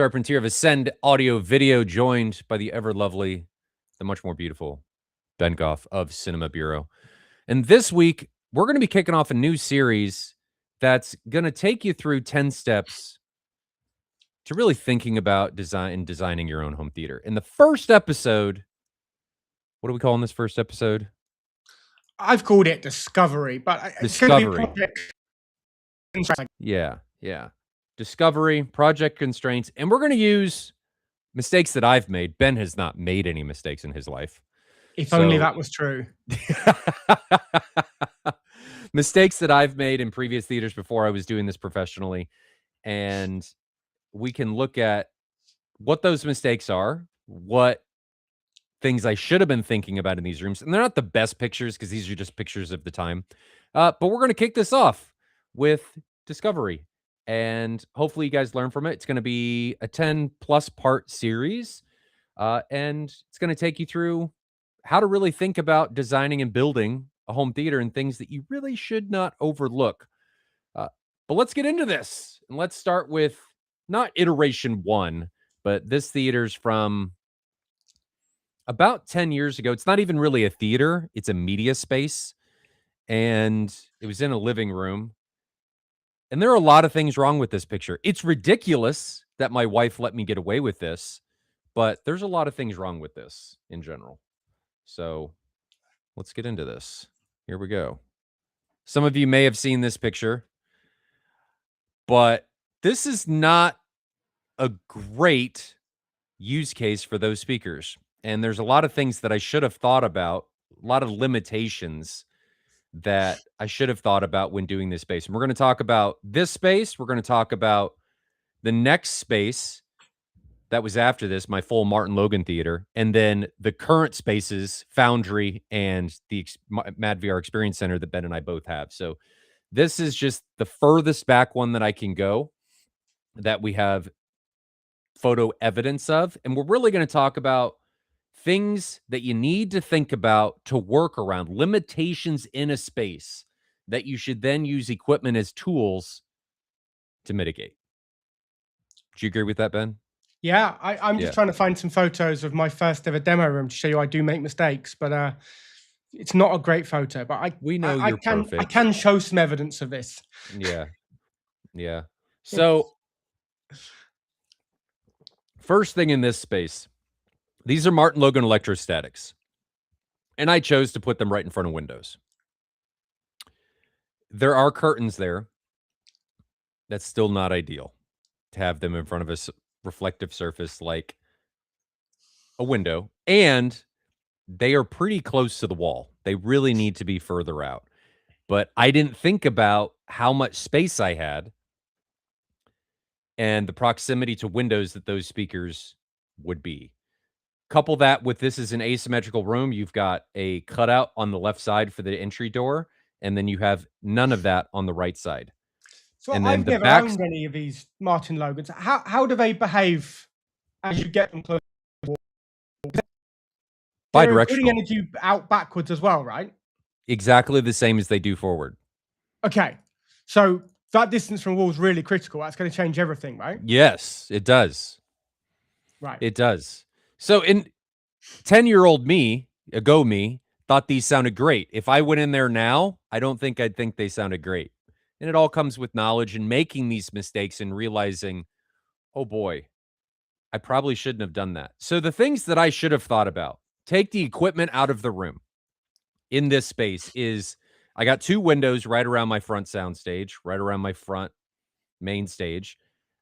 Charpentier of Ascend Audio Video, joined by the ever lovely, the much more beautiful Ben Goff of Cinema Bureau. And this week, we're going to be kicking off a new series that's going to take you through 10 steps to really thinking about designing your own home theater. In the first episode, what are we calling this first episode? I've called it Discovery, but it's going to be Project Constraints. Yeah. Discovery, Project Constraints, and we're going to use mistakes that I've made. Ben has not made any mistakes in his life. If only that was true. Mistakes that I've made in previous theaters before I was doing this professionally. And we can look at what those mistakes are, what things I should have been thinking about in these rooms. And they're not the best pictures because these are just pictures of the time. But we're going to kick this off with Discovery. And hopefully you guys learn from it. It's going to be a 10-plus part series. And it's going to take you through how to really think about designing and building a home theater and things that you really should not overlook. But let's get into this. And let's start with not iteration 1, but this theater's from about 10 years ago. It's not even really a theater. It's a media space. And it was in a living room. And there are a lot of things wrong with this picture. It's ridiculous that my wife let me get away with this, but there's a lot of things wrong with this in general. So let's get into this. Here we go. Some of you may have seen this picture, but this is not a great use case for those speakers. And there's a lot of things that I should have thought about, a lot of limitations that I should have thought about when doing this space. And we're going to talk about this space. We're going to talk about the next space that was after this, my full Martin Logan theater, and then the current spaces, Foundry and the Mad VR Experience Center that Ben and I both have. So this is just the furthest back one that I can go that we have photo evidence of. And we're really going to talk about things that you need to think about to work around, limitations in a space that you should then use equipment as tools to mitigate. Do you agree with that, Ben? Yeah, I'm just trying to find some photos of my first ever demo room to show you I do make mistakes, but it's not a great photo. But I can show some evidence of this. Yeah. So first thing in this space, these are Martin Logan electrostatics. And I chose to put them right in front of windows. There are curtains there. That's still not ideal to have them in front of a reflective surface like a window. And they are pretty close to the wall. They really need to be further out. But I didn't think about how much space I had and the proximity to windows that those speakers would be. Couple that with this is an asymmetrical room. You've got a cutout on the left side for the entry door, and then you have none of that on the right side. So and I've never owned any of these Martin Logans. How do they behave as you get them close to the wall? They're putting energy out backwards as well, right? Exactly the same as they do forward. Okay. So that distance from the wall is really critical. That's going to change everything, right? Yes, it does. Right. It does. So in 10-year-old me, thought these sounded great. If I went in there now, I don't think I'd think they sounded great. And it all comes with knowledge and making these mistakes and realizing, oh boy, I probably shouldn't have done that. So the things that I should have thought about, take the equipment out of the room in this space is I got 2 windows right around my front sound stage, right around my front main stage.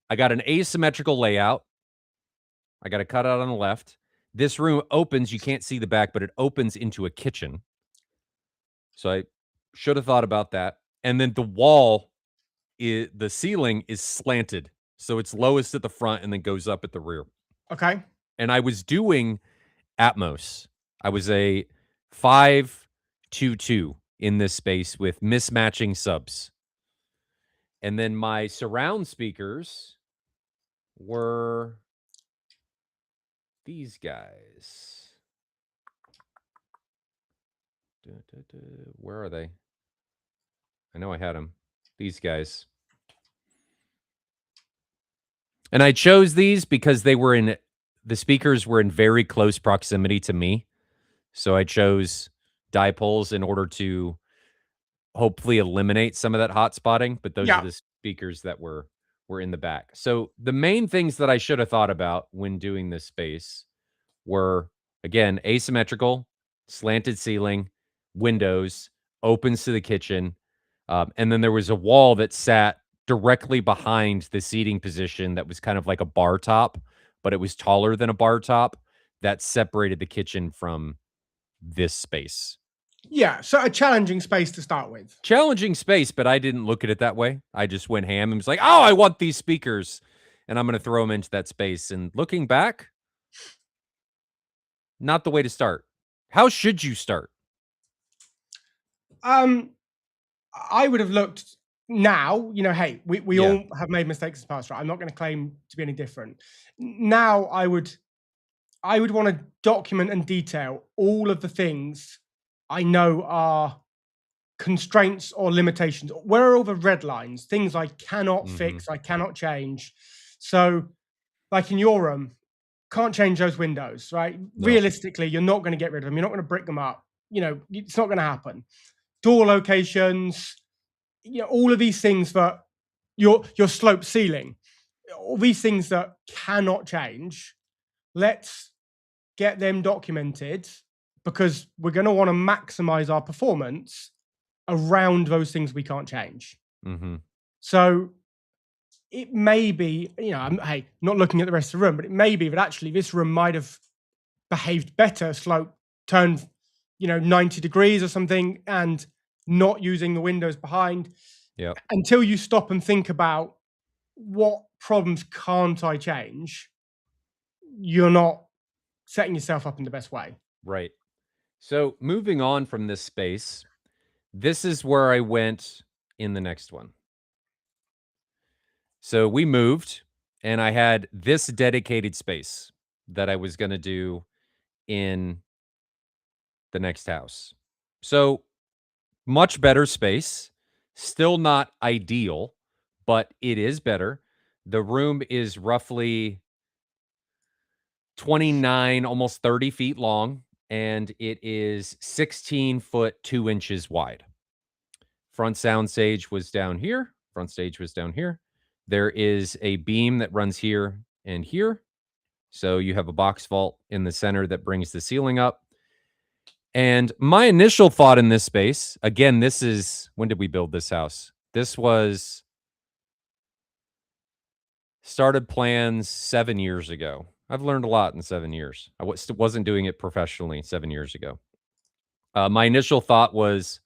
I got an asymmetrical layout. I got a cutout on the left. This room opens. You can't see the back, but it opens into a kitchen. So I should have thought about that. And then the wall, the ceiling is slanted. So it's lowest at the front and then goes up at the rear. Okay. And I was doing Atmos. I was a 5-2-2 in this space with mismatching subs. And then my surround speakers were these guys. Where are they? I know I had them. These guys. And I chose these because the speakers were in very close proximity to me. So I chose dipoles in order to hopefully eliminate some of that hot spotting, but those are the speakers that were in the back. So the main things that I should have thought about when doing this space were, again, asymmetrical, slanted ceiling, windows, opens to the kitchen, and then there was a wall that sat directly behind the seating position that was kind of like a bar top, but it was taller than a bar top that separated the kitchen from this space. Yeah, so a challenging space to start with. Challenging space, but I didn't look at it that way. I just went ham and was like, "Oh, I want these speakers, and I'm gonna throw them into that space." And looking back, not the way to start. How should you start? I would have looked now, hey, we all have made mistakes in the past, right? I'm not going to claim to be any different. Now I would want to document and detail all of the things I know are constraints or limitations. Where are all the red lines? Things I cannot fix, I cannot change. So, like in your room, can't change those windows, right? No. Realistically, you're not going to get rid of them. You're not going to brick them up. It's not going to happen. Door locations, all of these things that your slope ceiling, all these things that cannot change. Let's get them documented because we're going to want to maximize our performance around those things we can't change. So it may be, I'm not looking at the rest of the room, but it may be that actually this room might have behaved better, slope turned, 90 degrees or something, and not using the windows behind. Yeah. Until you stop and think about what problems can't I change, you're not setting yourself up in the best way. Right. So moving on from this space, this is where I went in the next one. So we moved, and I had this dedicated space that I was going to do in the next house. So much better space, still not ideal, but it is better. The room is roughly 29, almost 30 feet long, and it is 16 foot 2 inches wide. Front sound stage was down here. Front stage was down here. There is a beam that runs here and here. So you have a box vault in the center that brings the ceiling up. And my initial thought in this space, again, this is, when did we build this house? This was started plans 7 years ago. I've learned a lot in 7 years. I wasn't doing it professionally 7 years ago. My initial thought was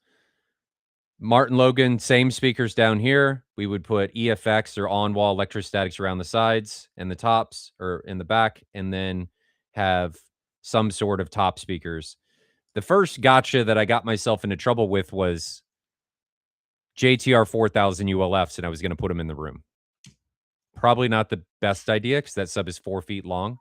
Martin Logan, same speakers down here. We would put EFX or on-wall electrostatics around the sides and the tops or in the back, and then have some sort of top speakers. The first gotcha that I got myself into trouble with was JTR 4000 ULFs, and I was going to put them in the room. Probably not the best idea because that sub is 4 feet long.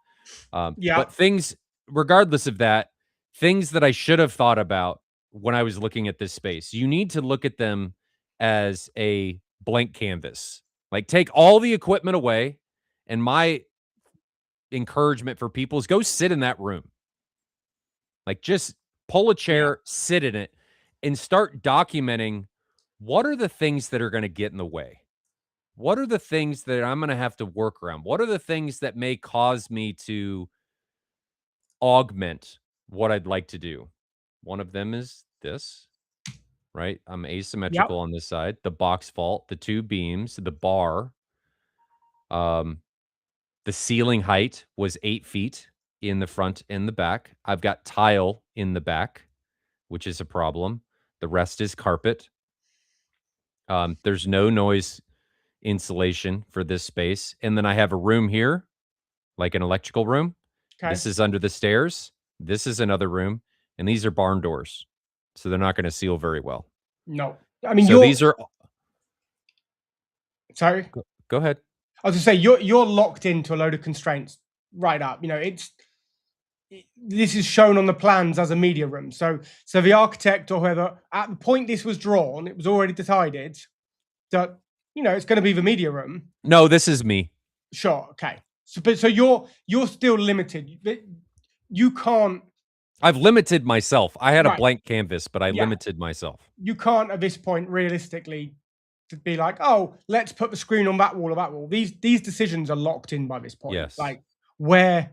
But things, regardless of that, things that I should have thought about when I was looking at this space, you need to look at them as a blank canvas. Like, take all the equipment away, and my encouragement for people is go sit in that room. Like, just pull a chair, sit in it, and start documenting what are the things that are going to get in the way. What are the things that I'm going to have to work around? What are the things that may cause me to augment what I'd like to do? One of them is this, right? I'm asymmetrical on this side, the box vault, the 2 beams, the bar. The ceiling height was 8 feet in the front and the back. I've got tile in the back, which is a problem. The rest is carpet. There's no noise insulation for this space. And then I have a room here, like an electrical room. Okay. This is under the stairs. This is another room. And these are barn doors. So they're not going to seal very well. No. I mean, so these are... Sorry? Go ahead. I was going to say, you're locked into a load of constraints right up. This is shown on the plans as a media room. So the architect or whoever, at the point this was drawn, it was already decided that, it's going to be the media room. No, this is me. Sure. Okay. So you're still limited. You can't. I've limited myself. I had a blank canvas, but I limited myself. You can't at this point realistically to be like, oh, let's put the screen on that wall or that wall. These decisions are locked in by this point. Yes. Like where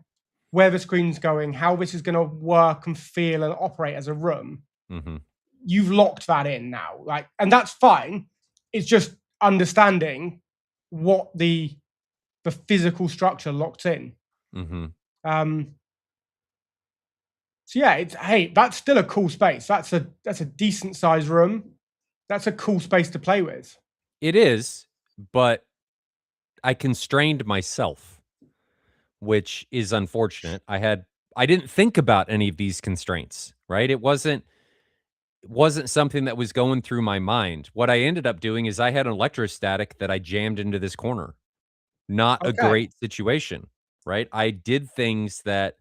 the screen's going, how this is going to work and feel and operate as a room. Mm-hmm. You've locked that in now. Like, and that's fine. It's just understanding what the physical structure locks in. Mm-hmm. So yeah, that's still a cool space. That's a decent sized room. That's a cool space to play with. It is, but I constrained myself, which is unfortunate. I didn't think about any of these constraints, right? It wasn't something that was going through my mind. What I ended up doing is I had an electrostatic that I jammed into this corner. Not a great situation, right? I did things that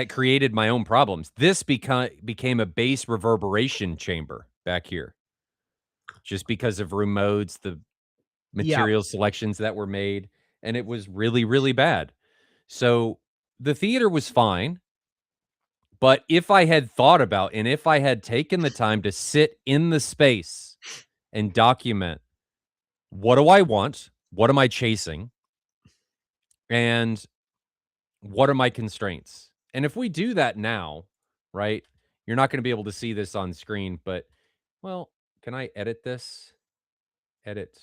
created my own problems. This became a bass reverberation chamber back here. Just because of room modes, the material selections that were made, and it was really, really bad. So the theater was fine, but if I had thought about and if I had taken the time to sit in the space and document, what do I want? What am I chasing? And what are my constraints? And if we do that now, right, you're not going to be able to see this on screen, but, well, can I edit this? Edit.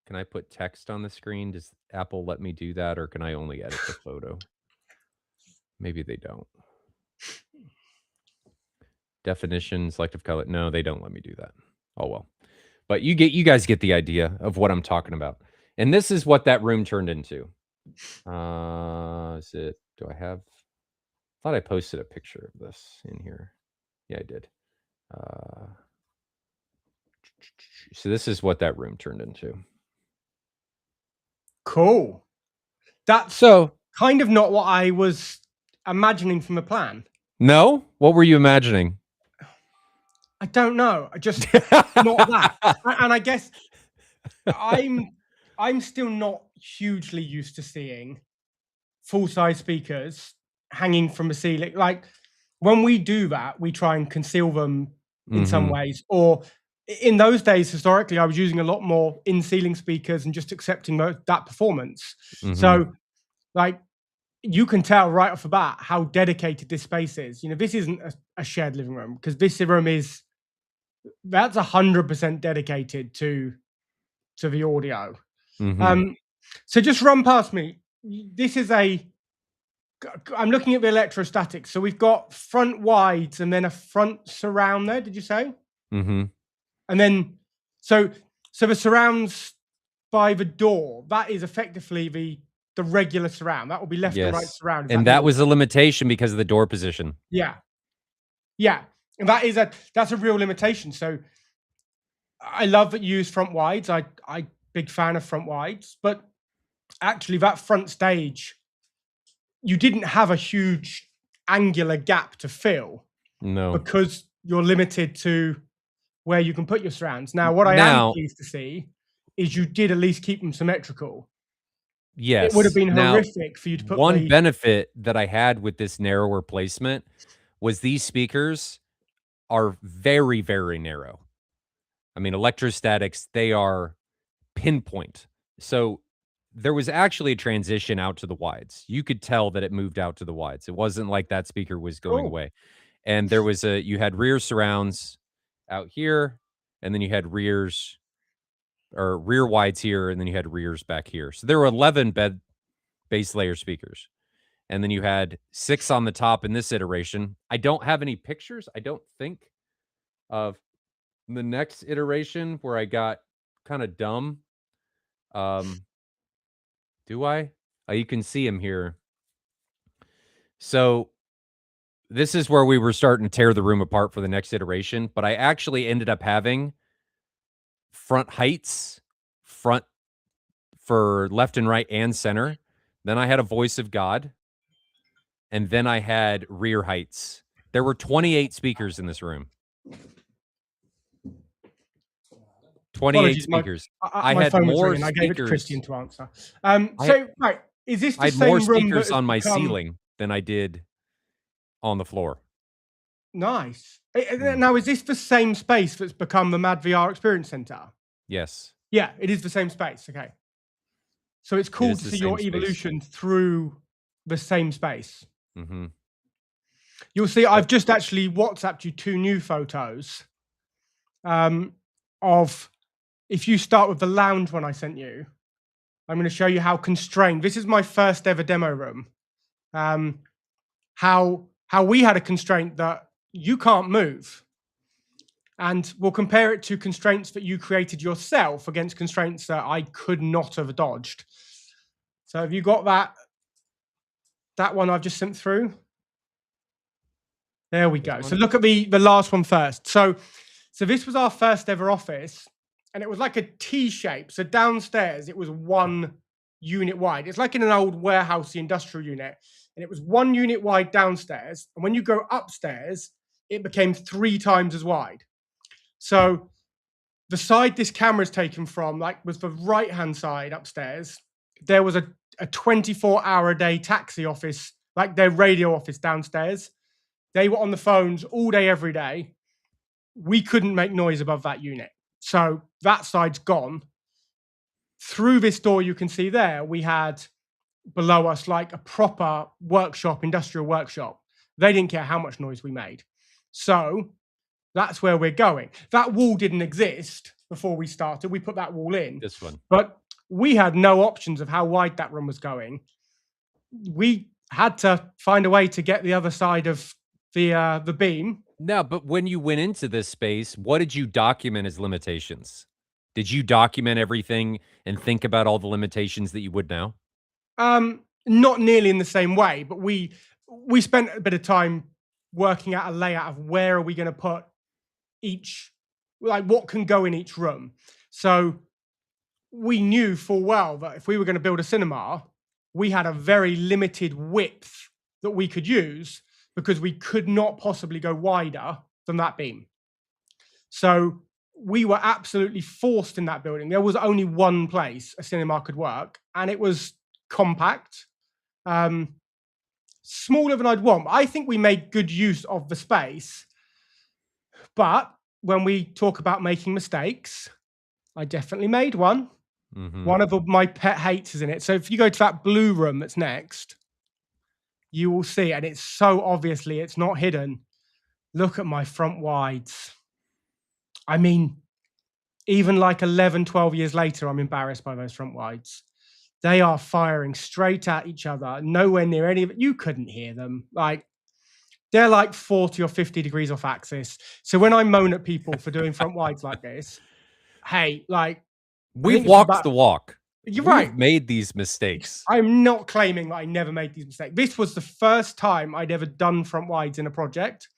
Can I put text on the screen? Does Apple let me do that, or can I only edit the photo? Maybe they don't. Definition, selective color. No, they don't let me do that. Oh, well. But you guys get the idea of what I'm talking about. And this is what that room turned into. Do I have? I thought I posted a picture of this in here. Yeah, I did. So this is what that room turned into. Cool. That's so kind of not what I was imagining from the plan. No? What were you imagining? I don't know. I just not that. And I guess I'm still not hugely used to seeing full-size speakers hanging from the ceiling. Like when we do that, we try and conceal them in some ways. Or in those days, historically, I was using a lot more in-ceiling speakers and just accepting that performance. So, like, you can tell right off the bat how dedicated this space is. You know, this isn't a shared living room, because this room that's 100% dedicated to the audio. So just run past me. This is I'm looking at the electrostatics. So we've got front wides and then a front surround there. Did you say? And then, so the surrounds by the door, that is effectively the regular surround. That will be left and right surround. And that was a limitation because of the door position. Yeah. And that's a real limitation. So I love that you use front wides. I big fan of front wides, but actually that front stage, you didn't have a huge angular gap to fill. No. Because you're limited to where you can put your surrounds. Now, what I am pleased to see is you did at least keep them symmetrical. Yes. It would have been horrific for you to put one benefit that I had with this narrower placement was these speakers are very, very narrow. I mean, electrostatics, they are pinpoint. So there was actually a transition out to the wides. You could tell that it moved out to the wides. It wasn't like that speaker was going away. And there was you had rear surrounds out here, and then you had rear wides here, and then you had rears back here. So there were 11 base layer speakers. And then you had 6 on the top in this iteration. I don't have any pictures, I don't think, of the next iteration where I got kind of dumb. Do I? You can see him here. So this is where we were starting to tear the room apart for the next iteration, but I actually ended up having front heights, front for left and right and center. Then I had a voice of God, and then I had rear heights. There were 28 speakers in this room. 28 speakers. My phone was ringing. I gave it to Christian to answer. Right, is this the same room? I had more speakers on my ceiling than I did on the floor. Nice. Now, is this the same space that's become the Mad VR Experience Center? Yes. Yeah, it is the same space. Okay. So it's cool to see your evolution through the same space. Mm-hmm. You'll see I've just actually WhatsApped you 2 new photos of, if you start with the lounge one I sent you, I'm going to show you how constrained. This is my first ever demo room. How we had a constraint that you can't move. And we'll compare it to constraints that you created yourself against constraints that I could not have dodged. So have you got that one I've just sent through? There we go. So look at the last one first. So this was our first ever office, and it was like a T shape. So downstairs, it was 1 unit wide. It's like in an old warehousey industrial unit. And it was 1 unit wide downstairs. And when you go upstairs, it became 3 times as wide. So the side this camera is taken from, like, was the right-hand side upstairs. There was a 24-hour-a-day taxi office, like their radio office downstairs. They were on the phones all day, every day. We couldn't make noise above that unit. So that side's gone. Through this door you can see there, we had below us like a proper workshop, industrial workshop. They didn't care how much noise we made. So that's where we're going. That wall didn't exist before we started. We put that wall in. This one. But we had no options of how wide that room was going. We had to find a way to get the other side of the beam. No, but when you went into this space, what did you document as limitations? Did you document everything and think about all the limitations that you would now? Not nearly in the same way, but we spent a bit of time working out a layout of where are we going to put each, like what can go in each room. So we knew full well that if we were going to build a cinema, we had a very limited width that we could use because we could not possibly go wider than that beam. So we were absolutely forced in that building. There was only one place a cinema could work, and it was compact, smaller than I'd want. I think we made good use of the space. But when we talk about making mistakes, I definitely made one. Mm-hmm. One of my pet hates is in it. So if you go to that blue room that's next, you will see, and it's so obviously, it's not hidden. Look at my front wides. I mean, even like 11, 12 years later, I'm embarrassed by those front wides. They are firing straight at each other, nowhere near any of it. You couldn't hear them. Like, they're like 40 or 50 degrees off axis. So when I moan at people for doing front wides like this, hey, like, we've walked the walk. You're right. We've made these mistakes. I'm not claiming that I never made these mistakes. This was the first time I'd ever done front wides in a project.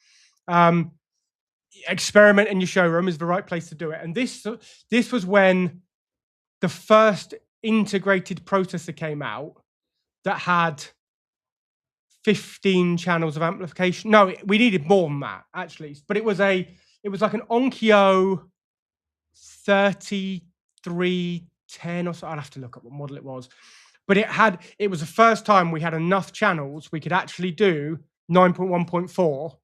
Experiment in your showroom is the right place to do it. And this was when the first integrated processor came out that had 15 channels of amplification. No, we needed more than that, actually. But it was like an Onkyo 3310 or so. I'll have to look up what model it was. But it was the first time we had enough channels we could actually do 9.1.4.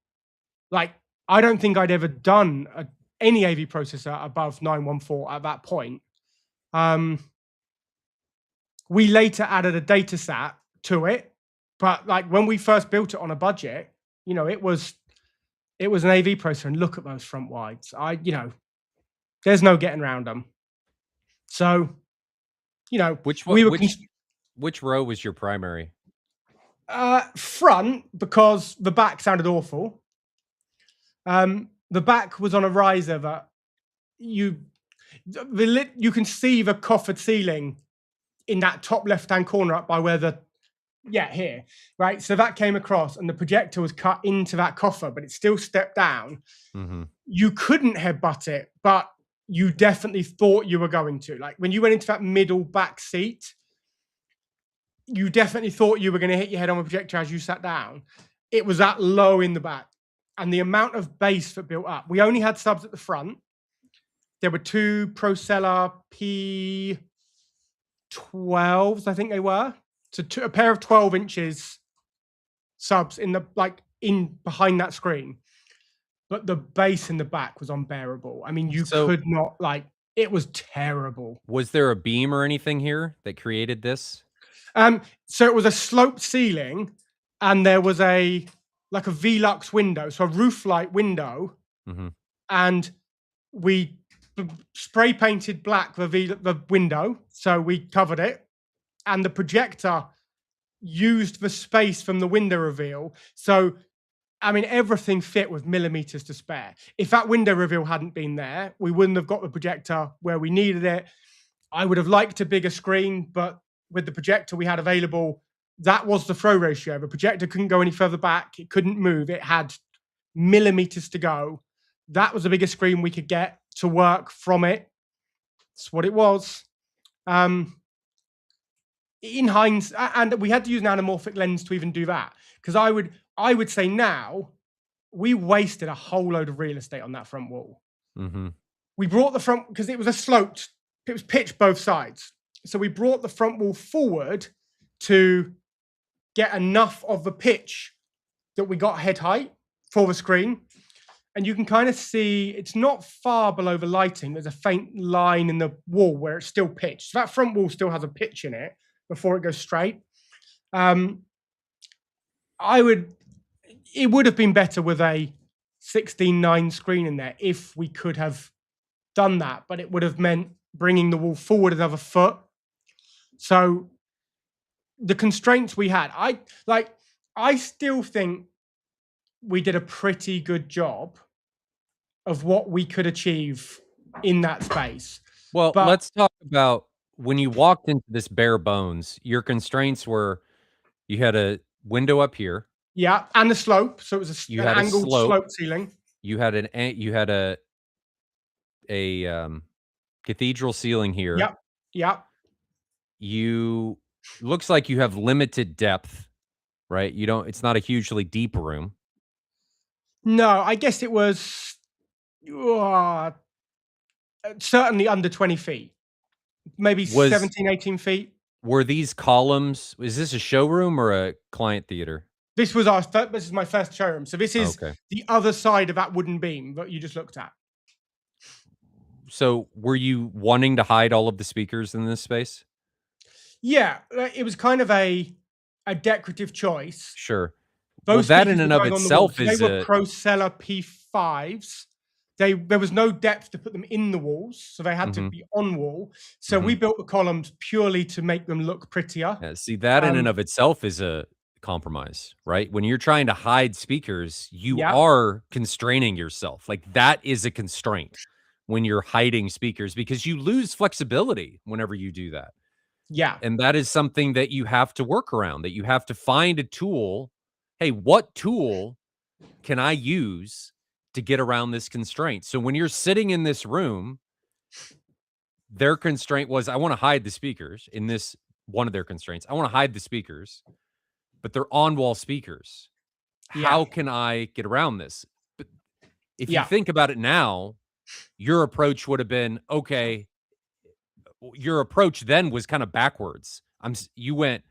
Like, I don't think I'd ever done any AV processor above 914 at that point. We later added a datasat to it, but like when we first built it on a budget, you know, it was an AV processor. And look at those front wides. There's no getting around them. So, you know, which row was your primary? Front, because the back sounded awful. The back was on a riser that you can see the coffered ceiling in that top left-hand corner up by where here, right? So that came across and the projector was cut into that coffer, but it still stepped down. Mm-hmm. You couldn't headbutt it, but you definitely thought you were going to. Like when you went into that middle back seat, you definitely thought you were going to hit your head on the projector as you sat down. It was that low in the back. And the amount of bass that built up. We only had subs at the front. There were 2 Procella P12s, I think they were. So a pair of 12 inches subs in the in behind that screen. But the bass in the back was unbearable. I mean, you could not it was terrible. Was there a beam or anything here that created this? So it was a sloped ceiling, and there was a Velux window, so a roof light window, and we spray painted black the window, so we covered it, and the projector used the space from the window reveal. So, I mean, everything fit with millimeters to spare. If that window reveal hadn't been there, we wouldn't have got the projector where we needed it. I would have liked a bigger screen, but with the projector we had available, that was the throw ratio. The projector couldn't go any further back. It couldn't move. It had millimeters to go. That was the biggest screen we could get to work from it. That's what it was. In hindsight, and we had to use an anamorphic lens to even do that. Because I would say now, we wasted a whole load of real estate on that front wall. We brought the front, because it was pitched both sides. So we brought the front wall forward to get enough of the pitch that we got head height for the screen. And you can kind of see it's not far below the lighting. There's a faint line in the wall where it's still pitched. So that front wall still has a pitch in it before it goes straight. It would have been better with a 16:9 screen in there if we could have done that, but it would have meant bringing the wall forward another foot. So the constraints we had, I still think we did a pretty good job of what we could achieve in that space. Well, let's talk about when you walked into this bare bones, your constraints were you had a window up here. Yeah, and the slope. So it was an angled slope ceiling. You had a cathedral ceiling here. Yep. Yep. You looks like you have limited depth, right? It's not a hugely deep room. No, I guess it was certainly under 20 feet. Maybe 17, 18 feet. Were these columns, is this a showroom or a client theater? This is my first showroom. So this is the other side of that wooden beam that you just looked at. So were you wanting to hide all of the speakers in this space? Yeah, it was kind of a decorative choice. Sure. Well, that in and of itself is they were Procella P5s. There was no depth to put them in the walls, so they had to be on wall. So we built the columns purely to make them look prettier. Yeah, see, that in and of itself is a compromise, right? When you're trying to hide speakers, you are constraining yourself. Like that is a constraint when you're hiding speakers because you lose flexibility whenever you do that. Yeah. And that is something that you have to work around, that you have to find a tool. Hey, what tool can I use to get around this constraint? So when you're sitting in this room, their constraint was, I want to hide the speakers in this, one of their constraints. I want to hide the speakers, but they're on-wall speakers. How can I get around this? But if you think about it now, your approach would have been, okay, your approach then was kind of backwards. You went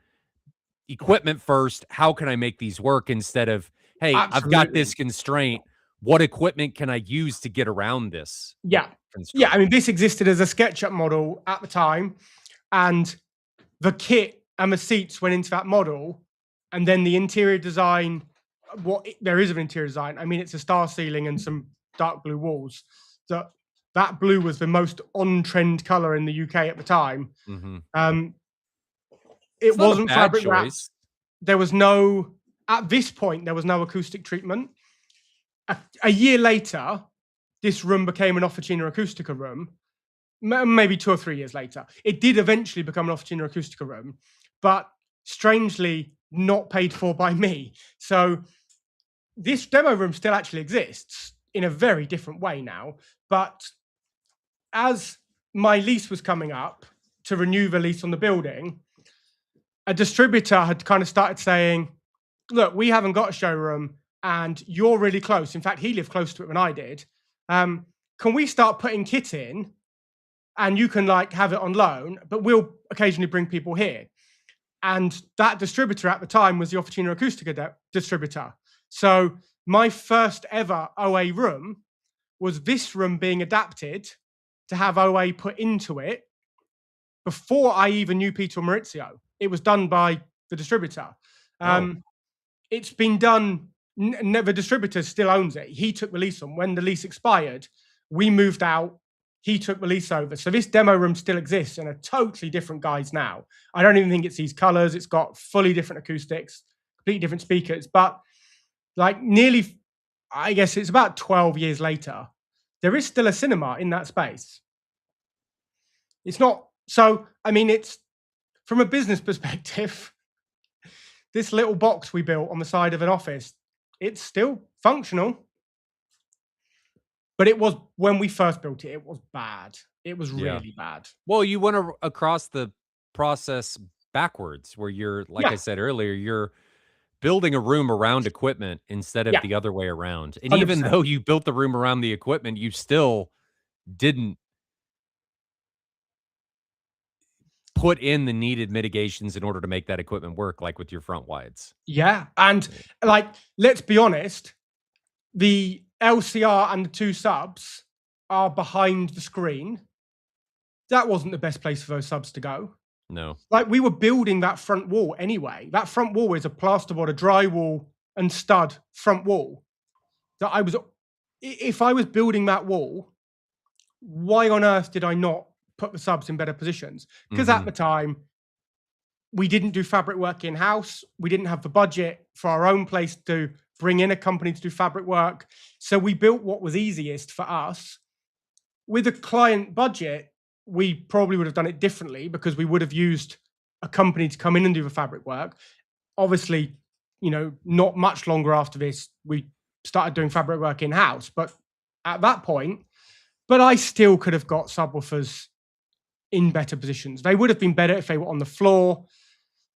equipment first. How can I make these work instead of, hey, I've got this constraint. What equipment can I use to get around this? Yeah. Yeah. I mean, this existed as a SketchUp model at the time, and the kit and the seats went into that model. And then the interior design, there is an interior design. I mean, it's a star ceiling and some dark blue walls. That blue was the most on-trend color in the UK at the time. It wasn't fabric wrapped. There was no, at this point, there was no acoustic treatment. A year later, this room became an Officina Acustica room. Maybe 2 or 3 years later. It did eventually become an Officina Acustica room, but strangely not paid for by me. So this demo room still actually exists in a very different way now. But as my lease was coming up to renew the lease on the building, a distributor had kind of started saying, look, we haven't got a showroom and you're really close. In fact, he lived close to it when I did. can we start putting kit in and you can like have it on loan, but we'll occasionally bring people here. And that distributor at the time was the Officina Acustica distributor. So my first ever OA room was this room being adapted to have OA put into it before I even knew Peter Maurizio. It was done by the distributor. It's been done. The distributor still owns it. He took the lease on. When the lease expired, we moved out. He took the lease over. So this demo room still exists in a totally different guise now. I don't even think it's these colors. It's got fully different acoustics, completely different speakers. But like nearly, I guess it's about 12 years later, there is still a cinema in that space. It's not, so, I mean, it's, from a business perspective, this little box we built on the side of an office, it's still functional. But it was, when we first built it, it was bad. It was really bad. Well, you went across the process backwards, where you're, like I said earlier, you're building a room around equipment instead of the other way around. And 100%. even though you built the room around the equipment, you still didn't put in the needed mitigations in order to make that equipment work, like with your front wides. Yeah. And like, let's be honest, the LCR and the two subs are behind the screen. That wasn't the best place for those subs to go. No. Like, we were building that front wall anyway. That front wall is a plasterboard, a drywall and stud front wall. That I was, if I was building that wall, why on earth did I not put the subs in better positions? Because at the time, we didn't do fabric work in-house. We didn't have the budget for our own place to bring in a company to do fabric work. So we built what was easiest for us. With a client budget, we probably would have done it differently, because we would have used a company to come in and do the fabric work. Obviously, you know, not much longer after this, we started doing fabric work in-house. But at that point, but I still could have got subwoofers in better positions. They would have been better if they were on the floor.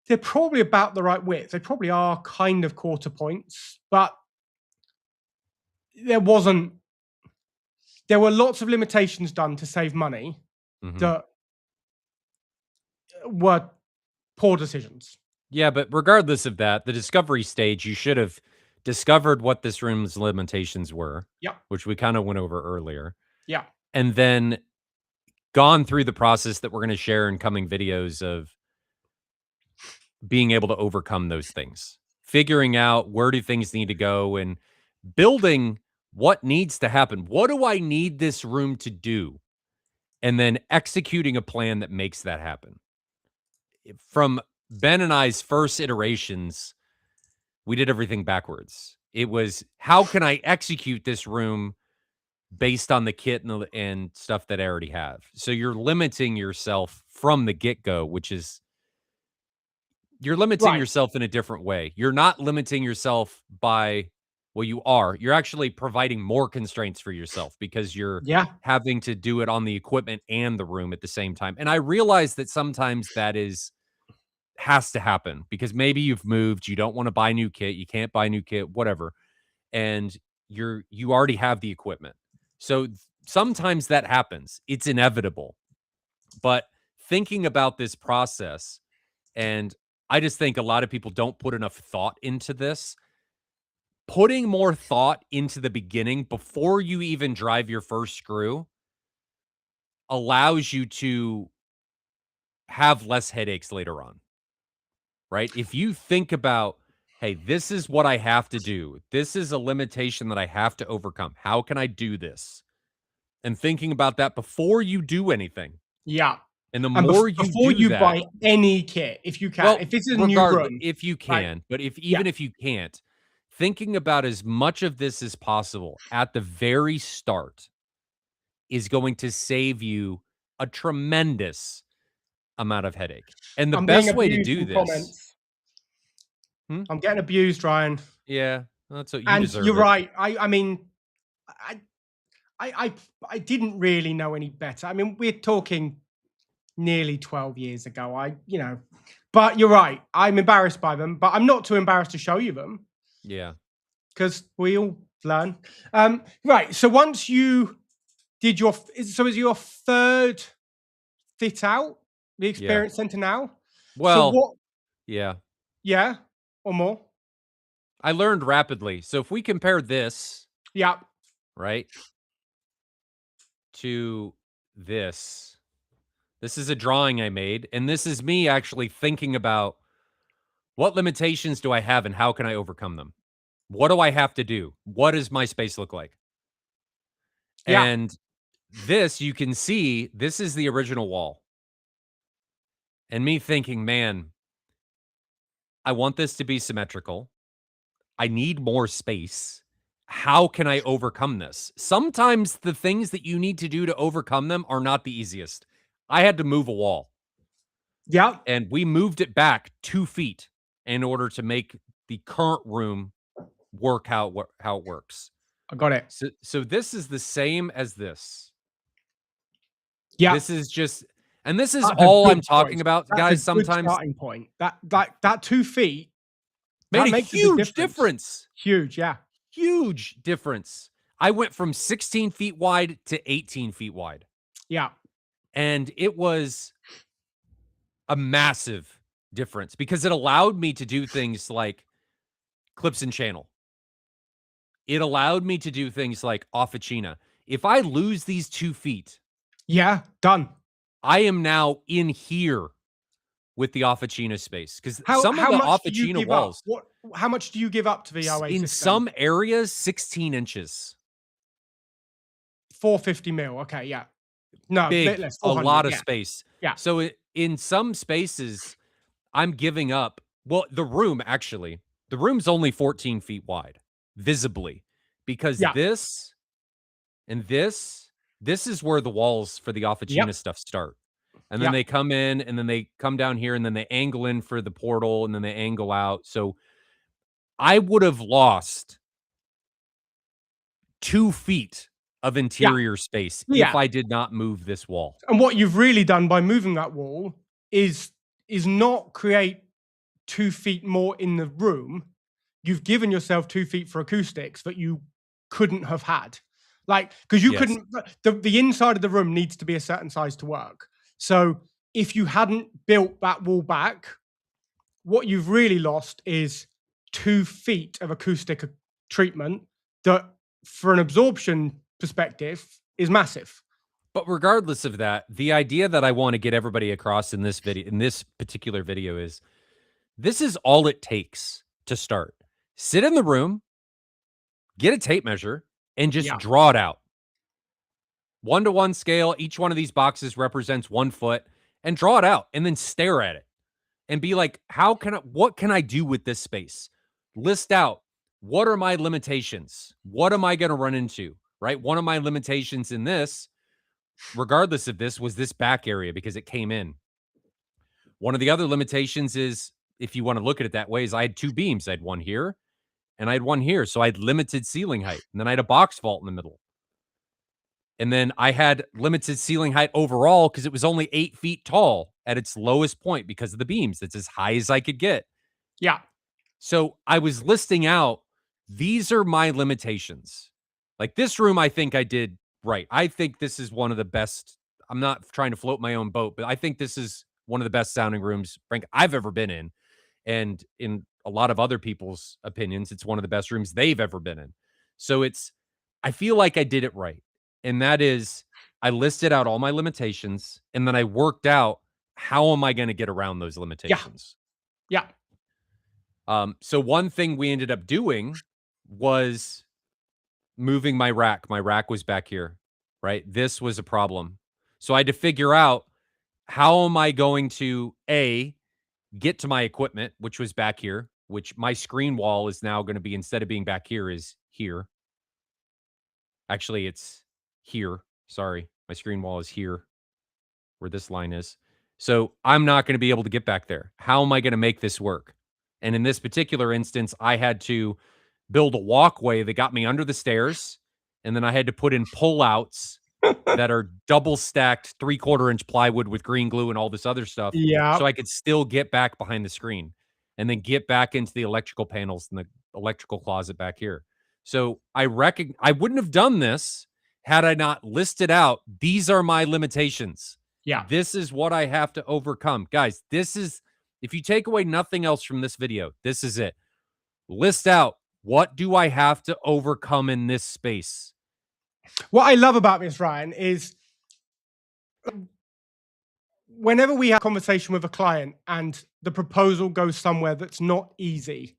They're probably about the right width. They probably are kind of quarter points, but there were lots of limitations done to save money that were poor decisions. Yeah, but regardless of that, the discovery stage, you should have discovered what this room's limitations were, which we kind of went over earlier. Yeah. And then gone through the process that we're going to share in coming videos of being able to overcome those things, figuring out where do things need to go, and building what needs to happen. What do I need this room to do? And then executing a plan that makes that happen. From Ben and I's first iterations, we did everything backwards. It was, how can I execute this room based on the kit and stuff that I already have? So you're limiting yourself from the get-go, which is, you're limiting yourself in a different way. You're not limiting yourself by, well, you are. You're actually providing more constraints for yourself, because you're having to do it on the equipment and the room at the same time. And I realize that sometimes that has to happen, because maybe you've moved, you don't want to buy new kit, you can't buy new kit, whatever. And you already have the equipment. So sometimes that happens. It's inevitable. But thinking about this process, and I just think a lot of people don't put enough thought into this. Putting more thought into the beginning before you even drive your first screw allows you to have less headaches later on, right? If you think about, hey, this is what I have to do, this is a limitation that I have to overcome, how can I do this? And thinking about that before you do anything. Yeah. And the more before you buy any kit, if you can, well, if this is a new room, if you can, but even if you can't, thinking about as much of this as possible at the very start is going to save you a tremendous amount of headache. And the best way to do this, I'm getting abused, Ryan. Yeah, that's what you deserve. You're right. I mean, I didn't really know any better. I mean, we're talking nearly 12 years ago. But you're right. I'm embarrassed by them, but I'm not too embarrassed to show you them. Yeah. Because we all learn. Right. So once you is your third fit out the experience center now? Well, so what? Yeah. Yeah, or more. I learned rapidly. So if we compare this, Yeah, right, to this, this is a drawing I made, and this is me actually thinking about what limitations do I have and how can I overcome them? What do I have to do? What does my space look like? yeah, And this, you can see, this is the original wall. And me thinking, man, I want this to be symmetrical. I need more space. How can I overcome this? Sometimes the things that you need to do to overcome them are not the easiest. I had to move a wall. yeah. And we moved it back 2 feet in order to make the current room work how it works. I got it. So this is the same as this. Yeah, This is just, and this is that's a all good I'm talking choice. about, That's a guys. good Sometimes starting point. That 2 feet made that a makes a big huge difference. Huge, yeah. Huge difference. I went from 16 feet wide to 18 feet wide. Yeah. And it was a massive difference because it allowed me to do things like clips and channel. It allowed me to do things like officina. If I lose these 2 feet, Yeah, done. I am now in here with the officina space because How some of how the much do you officina give up? walls, How much do you give up to the OA in system? some areas, 16 inches. 450 mil. Okay, yeah. No, Big, bit less. a 400, lot of yeah. space. Yeah. So in some spaces, I'm giving up. Well, the room actually, the room's only 14 feet wide, visibly, because Yeah. this and this is where the walls for the officina Yep. stuff start. And then Yeah. they come in, and then they come down here, and then they angle in for the portal, and then they angle out. So I would have lost 2 feet of Yeah. interior space if Yeah. I did not move this wall. And what you've really done by moving that wall is not create 2 feet more in the room. You've given yourself 2 feet for acoustics that you couldn't have had. Like, because you Yes. couldn't, the inside of the room needs to be a certain size to work. So if you hadn't built that wall back, what you've really lost is 2 feet of acoustic treatment that, for an absorption perspective, is massive. But regardless of that, the idea that I want to get everybody across in this video, in this particular video, is this is all it takes to start. Sit in the room, get a tape measure, and just Yeah. draw it out. 1-to-1 scale. Each one of these boxes represents 1 foot, and draw it out, and then stare at it and be like, what can I do with this space? List out, what are my limitations? What am I going to run into? Right? One of my limitations in this, regardless of this, was this back area because it came in. One of the other limitations is, if you want to look at it that way, is I had 2 beams. I had one here and I had one here. So I had limited ceiling height. And then I had a box vault in the middle. And then I had limited ceiling height overall because it was only 8 feet tall at its lowest point because of the beams. That's as high as I could get. Yeah. So I was listing out, these are my limitations. Like this room, I think I did right. I think this is one of the best. I'm not trying to float my own boat, but I think this is one of the best sounding rooms, Frank, I've ever been in. And in a lot of other people's opinions, it's one of the best rooms they've ever been in. So I feel like I did it right. And that is, I listed out all my limitations and then I worked out, how am I going to get around those limitations? Yeah. So one thing we ended up doing was moving my rack. My rack was back here, right? This was a problem. So I had to figure out, how am I going to get to my equipment, which was back here, which my screen wall is now going to be, instead of being back here, is here. Actually, it's here. Sorry. My screen wall is here where this line is. So I'm not going to be able to get back there. How am I going to make this work? And in this particular instance, I had to build a walkway that got me under the stairs. And then I had to put in pullouts that are double stacked 3/4 inch plywood with green glue and all this other stuff. Yeah. So I could still get back behind the screen and then get back into the electrical panels and the electrical closet back here. So I wouldn't have done this had I not listed out, these are my limitations. Yeah. This is what I have to overcome. Guys, this is, if you take away nothing else from this video, this is it. List out, what do I have to overcome in this space? What I love about this, Ryan, is whenever we have a conversation with a client and the proposal goes somewhere that's not easy,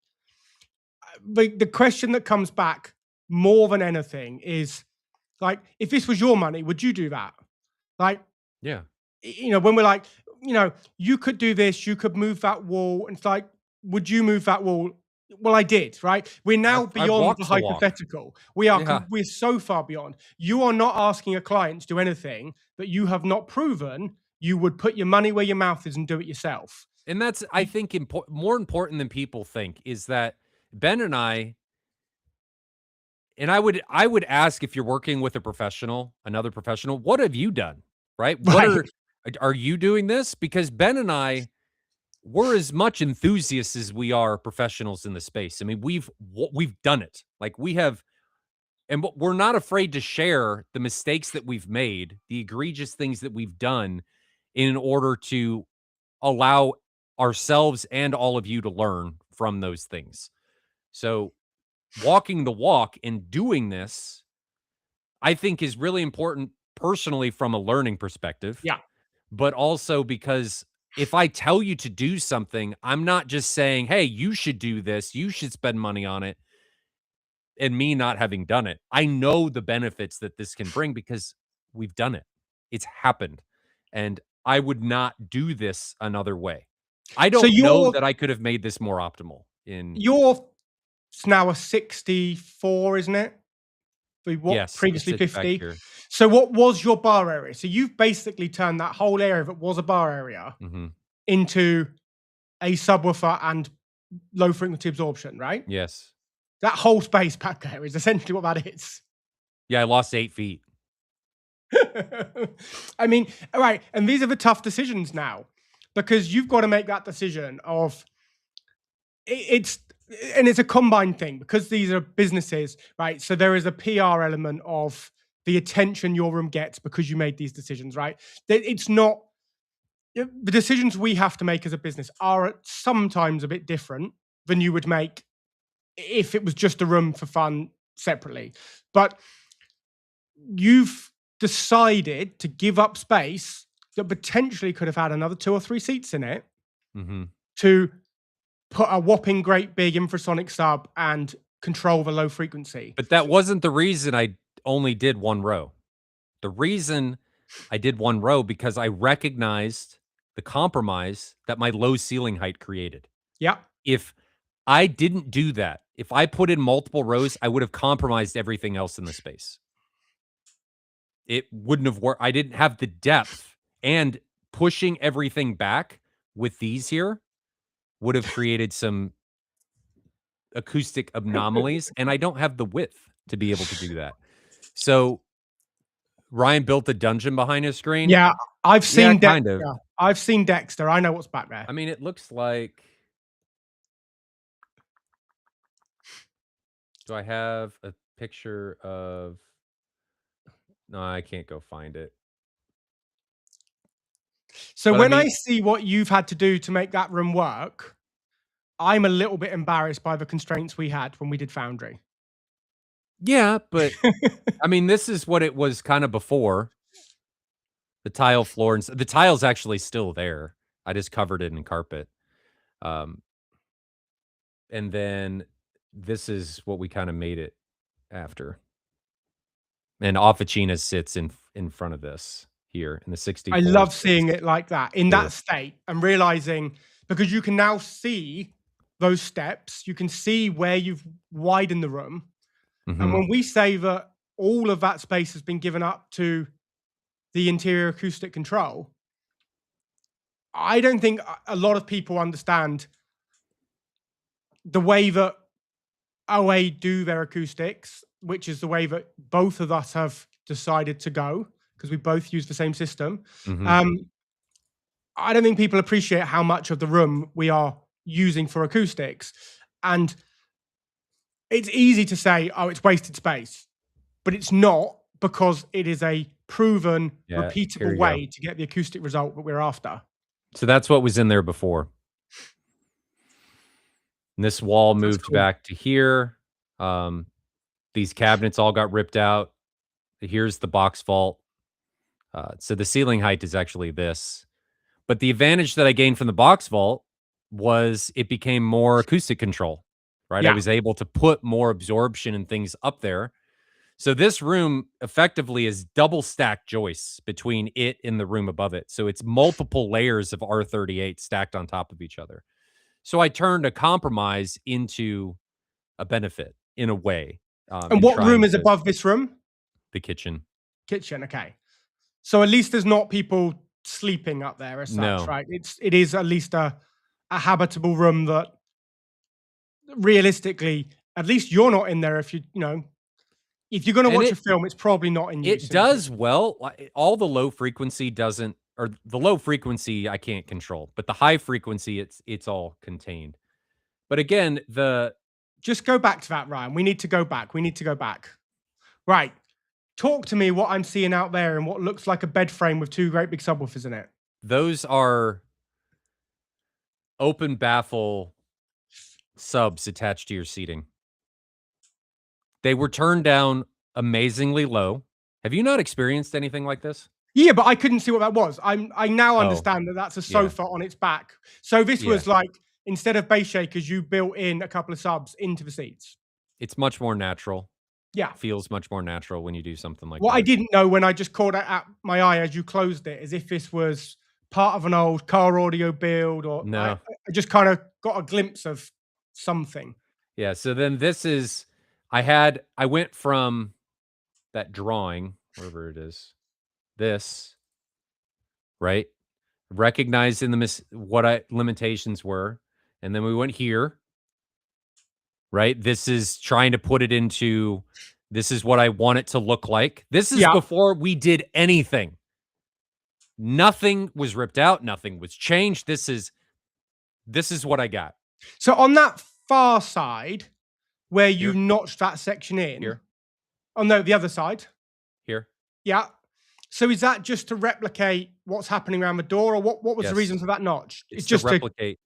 the question that comes back more than anything is like, if this was your money, would you do that? Like, yeah, you know, when we're like, you know, you could do this, you could move that wall. And it's like, would you move that wall? Well, I did, right? We're now beyond the hypothetical. We are, we're so far beyond. You are not asking a client to do anything that you have not proven you would put your money where your mouth is and do it yourself. And that's, I think, more important than people think, is that Ben and I would ask, if you're working with a professional, another professional, what have you done? Right? What are you doing this? Because Ben and I, we're as much enthusiasts as we are professionals in the space. I mean, we've done it. Like, we have, and we're not afraid to share the mistakes that we've made, the egregious things that we've done, in order to allow ourselves and all of you to learn from those things. So walking the walk and doing this, I think, is really important personally from a learning perspective. Yeah. But also because if I tell you to do something, I'm not just saying, hey, you should do this, you should spend money on it, and me not having done it. I know the benefits that this can bring because we've done it. It's happened. And I would not do this another way. I don't know that I could have made this more optimal. You're now a 64, isn't it? Yes, previously 50. So what was your bar area? So you've basically turned that whole area that was a bar area into a subwoofer and low frequency absorption, right? Yes. That whole space back there is essentially what that is. Yeah, I lost 8 feet. I mean, all right. And these are the tough decisions now, because you've got to make that decision of it's a combined thing, because these are businesses, right? So there is a PR element of the attention your room gets because you made these decisions, right? It's not, the decisions we have to make as a business are sometimes a bit different than you would make if it was just a room for fun separately. But you've decided to give up space that potentially could have had another 2 or 3 seats in it to put a whopping great big infrasonic sub and control the low frequency. But that wasn't the reason I only did 1 row. The reason I did 1 row, because I recognized the compromise that my low ceiling height created. Yeah. If I didn't do that, if I put in multiple rows, I would have compromised everything else in the space. It wouldn't have worked. I didn't have the depth, and pushing everything back with these here would have created some acoustic anomalies, and I don't have the width to be able to do that. So Ryan built a dungeon behind his screen. Yeah, I've seen kind of. I've seen Dexter. I know what's back there. I mean, it looks like. Do I have a picture of? No, I can't go find it. So when I see what you've had to do to make that room work, I'm a little bit embarrassed by the constraints we had when we did Foundry. Yeah, but I mean, this is what it was kind of before. The tile floor, and the tile's actually still there. I just covered it in carpet. And then this is what we kind of made it after. And Officina sits in front of this here in the 64. I love seeing it like that, in that state, and realizing, because you can now see those steps, you can see where you've widened the room. And when we say that all of that space has been given up to the interior acoustic control, I don't think a lot of people understand the way that OA do their acoustics, which is the way that both of us have decided to go, because we both use the same system. I don't think people appreciate how much of the room we are using for acoustics. And it's easy to say, oh, it's wasted space, but it's not, because it is a proven, Yeah, here repeatable you go. way to get the acoustic result that we're after. So that's what was in there before. And this wall moved Cool. back to here. These cabinets all got ripped out. Here's the box vault. So the ceiling height is actually this. But the advantage that I gained from the box vault was it became more acoustic control, right? I Yeah. was able to put more absorption and things up there. So this room effectively is double stacked joists between it and the room above it. So it's multiple layers of R38 stacked on top of each other. So I turned a compromise into a benefit in a way. And In what room trying is to above this room? the kitchen. Kitchen. Okay. So at least there's not people sleeping up there as such, No. right? It is at least a habitable room that realistically, at least you're not in there. If you know, if you're going to watch a film, it's probably not in use. It does well. All the low frequency doesn't, or the low frequency I can't control, but the high frequency it's all contained. But again, just go back to that, Ryan. We need to go back. We need to go back. Right. Talk to me what I'm seeing out there and what looks like a bed frame with two great big subwoofers in it. Those are open baffle subs attached to your seating. They were turned down amazingly low. Have you not experienced anything like this? Yeah, but I couldn't see what that was. I now understand that that's a sofa on its back. So this was like, instead of base shakers, you built in a couple of subs into the seats. It's much more natural. Yeah. Feels much more natural when you do something like that. What I didn't know when I just caught it at my eye as you closed it is if this was part of an old car audio build or no. I just kind of got a glimpse of something. Yeah. So then this is, I went from that drawing, wherever it is, this, right? Recognizing what limitations were. And then we went here, right? This is trying to put it into, this is what I want it to look like. This is before we did anything. Nothing was ripped out. Nothing was changed. This is what I got. So on that far side, where you notched that section in. Here. Oh no, the other side. Here. Yeah. So is that just to replicate what's happening around the door, or what was the reason for that notch? It's just to replicate.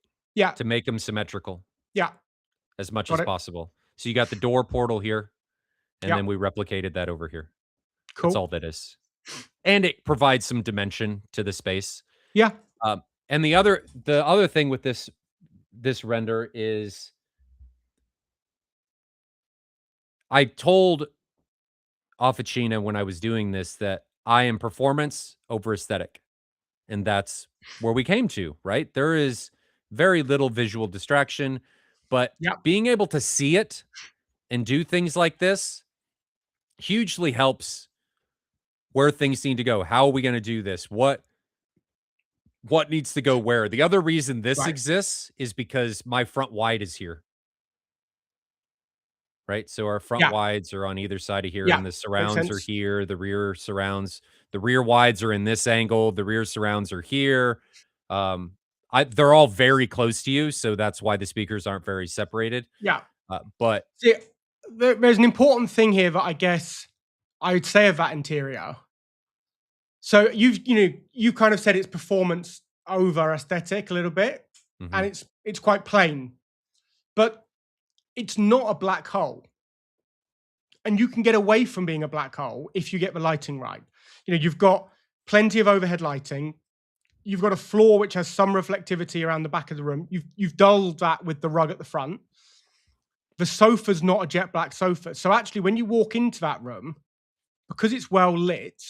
To make them symmetrical. Yeah. As much as possible. So you got the door portal here, and then we replicated that over here. Cool. That's all that is. And it provides some dimension to the space. Yeah. And the other thing with this render is I told Officina when I was doing this that I am performance over aesthetic. And that's where we came to, right? There is very little visual distraction, but being able to see it and do things like this hugely helps where things need to go. How are we going to do this? What needs to go where? The other reason this exists is because my front wide is here. Right? So our front wides are on either side of here, and the surrounds are here. The rear surrounds, the rear wides are in this angle. The rear surrounds are here. They're all very close to you, so that's why the speakers aren't very separated. Yeah. But see, there's an important thing here that I guess I would say of that interior. So you kind of said it's performance over aesthetic a little bit, and it's quite plain, but it's not a black hole. And you can get away from being a black hole if you get the lighting right. You've got plenty of overhead lighting. You've got a floor which has some reflectivity around the back of the room. You've dulled that with the rug at the front. The sofa's not a jet black sofa. So actually, when you walk into that room, because it's well lit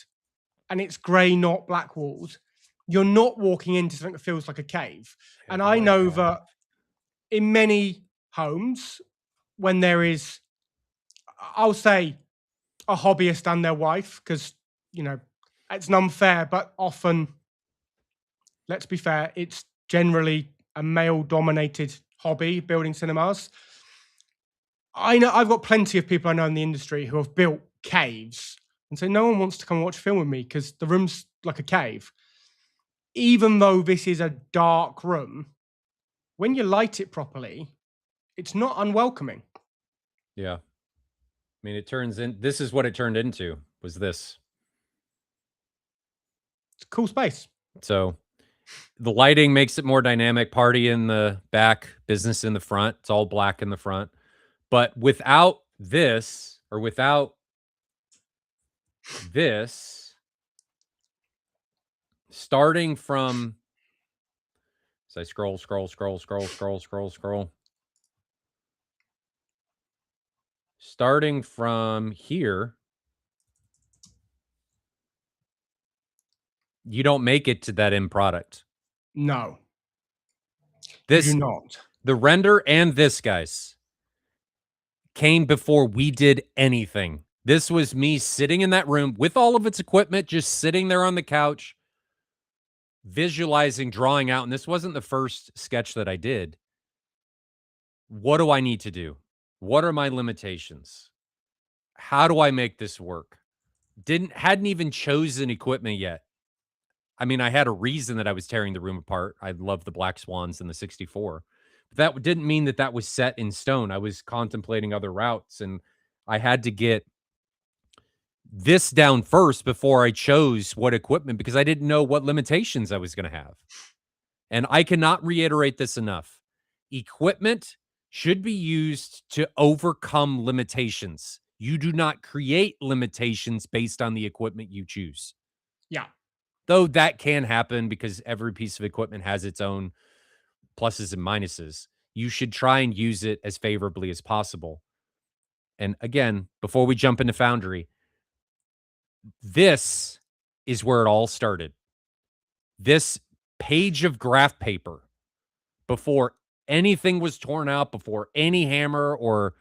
and it's grey, not black walls, you're not walking into something that feels like a cave. And I know that in many homes, when there is, I'll say, a hobbyist and their wife, because, it's unfair, but often, let's be fair, it's generally a male-dominated hobby, building cinemas. I know I've got plenty of people I know in the industry who have built caves and say, no one wants to come and watch a film with me because the room's like a cave. Even though this is a dark room, when you light it properly, it's not unwelcoming. Yeah. I mean, this is what it turned into, was this. It's a cool space. So the lighting makes it more dynamic. Party in the back, business in the front. It's all black in the front. But without this, or without this, starting from, so I scroll. Starting from here, you don't make it to that end product. No. This, you do not. The render and this, guys, came before we did anything. This was me sitting in that room with all of its equipment, just sitting there on the couch, visualizing, drawing out. And this wasn't the first sketch that I did. What do I need to do? What are my limitations? How do I make this work? Hadn't even chosen equipment yet. I mean, I had a reason that I was tearing the room apart. I love the Black Swans and the 64. But that didn't mean that that was set in stone. I was contemplating other routes, and I had to get this down first before I chose what equipment, because I didn't know what limitations I was going to have. And I cannot reiterate this enough. Equipment should be used to overcome limitations. You do not create limitations based on the equipment you choose. Yeah. Though that can happen because every piece of equipment has its own pluses and minuses. You should try and use it as favorably as possible. And again, before we jump into Foundry, this is where it all started. This page of graph paper, before anything was torn out, before any hammer or,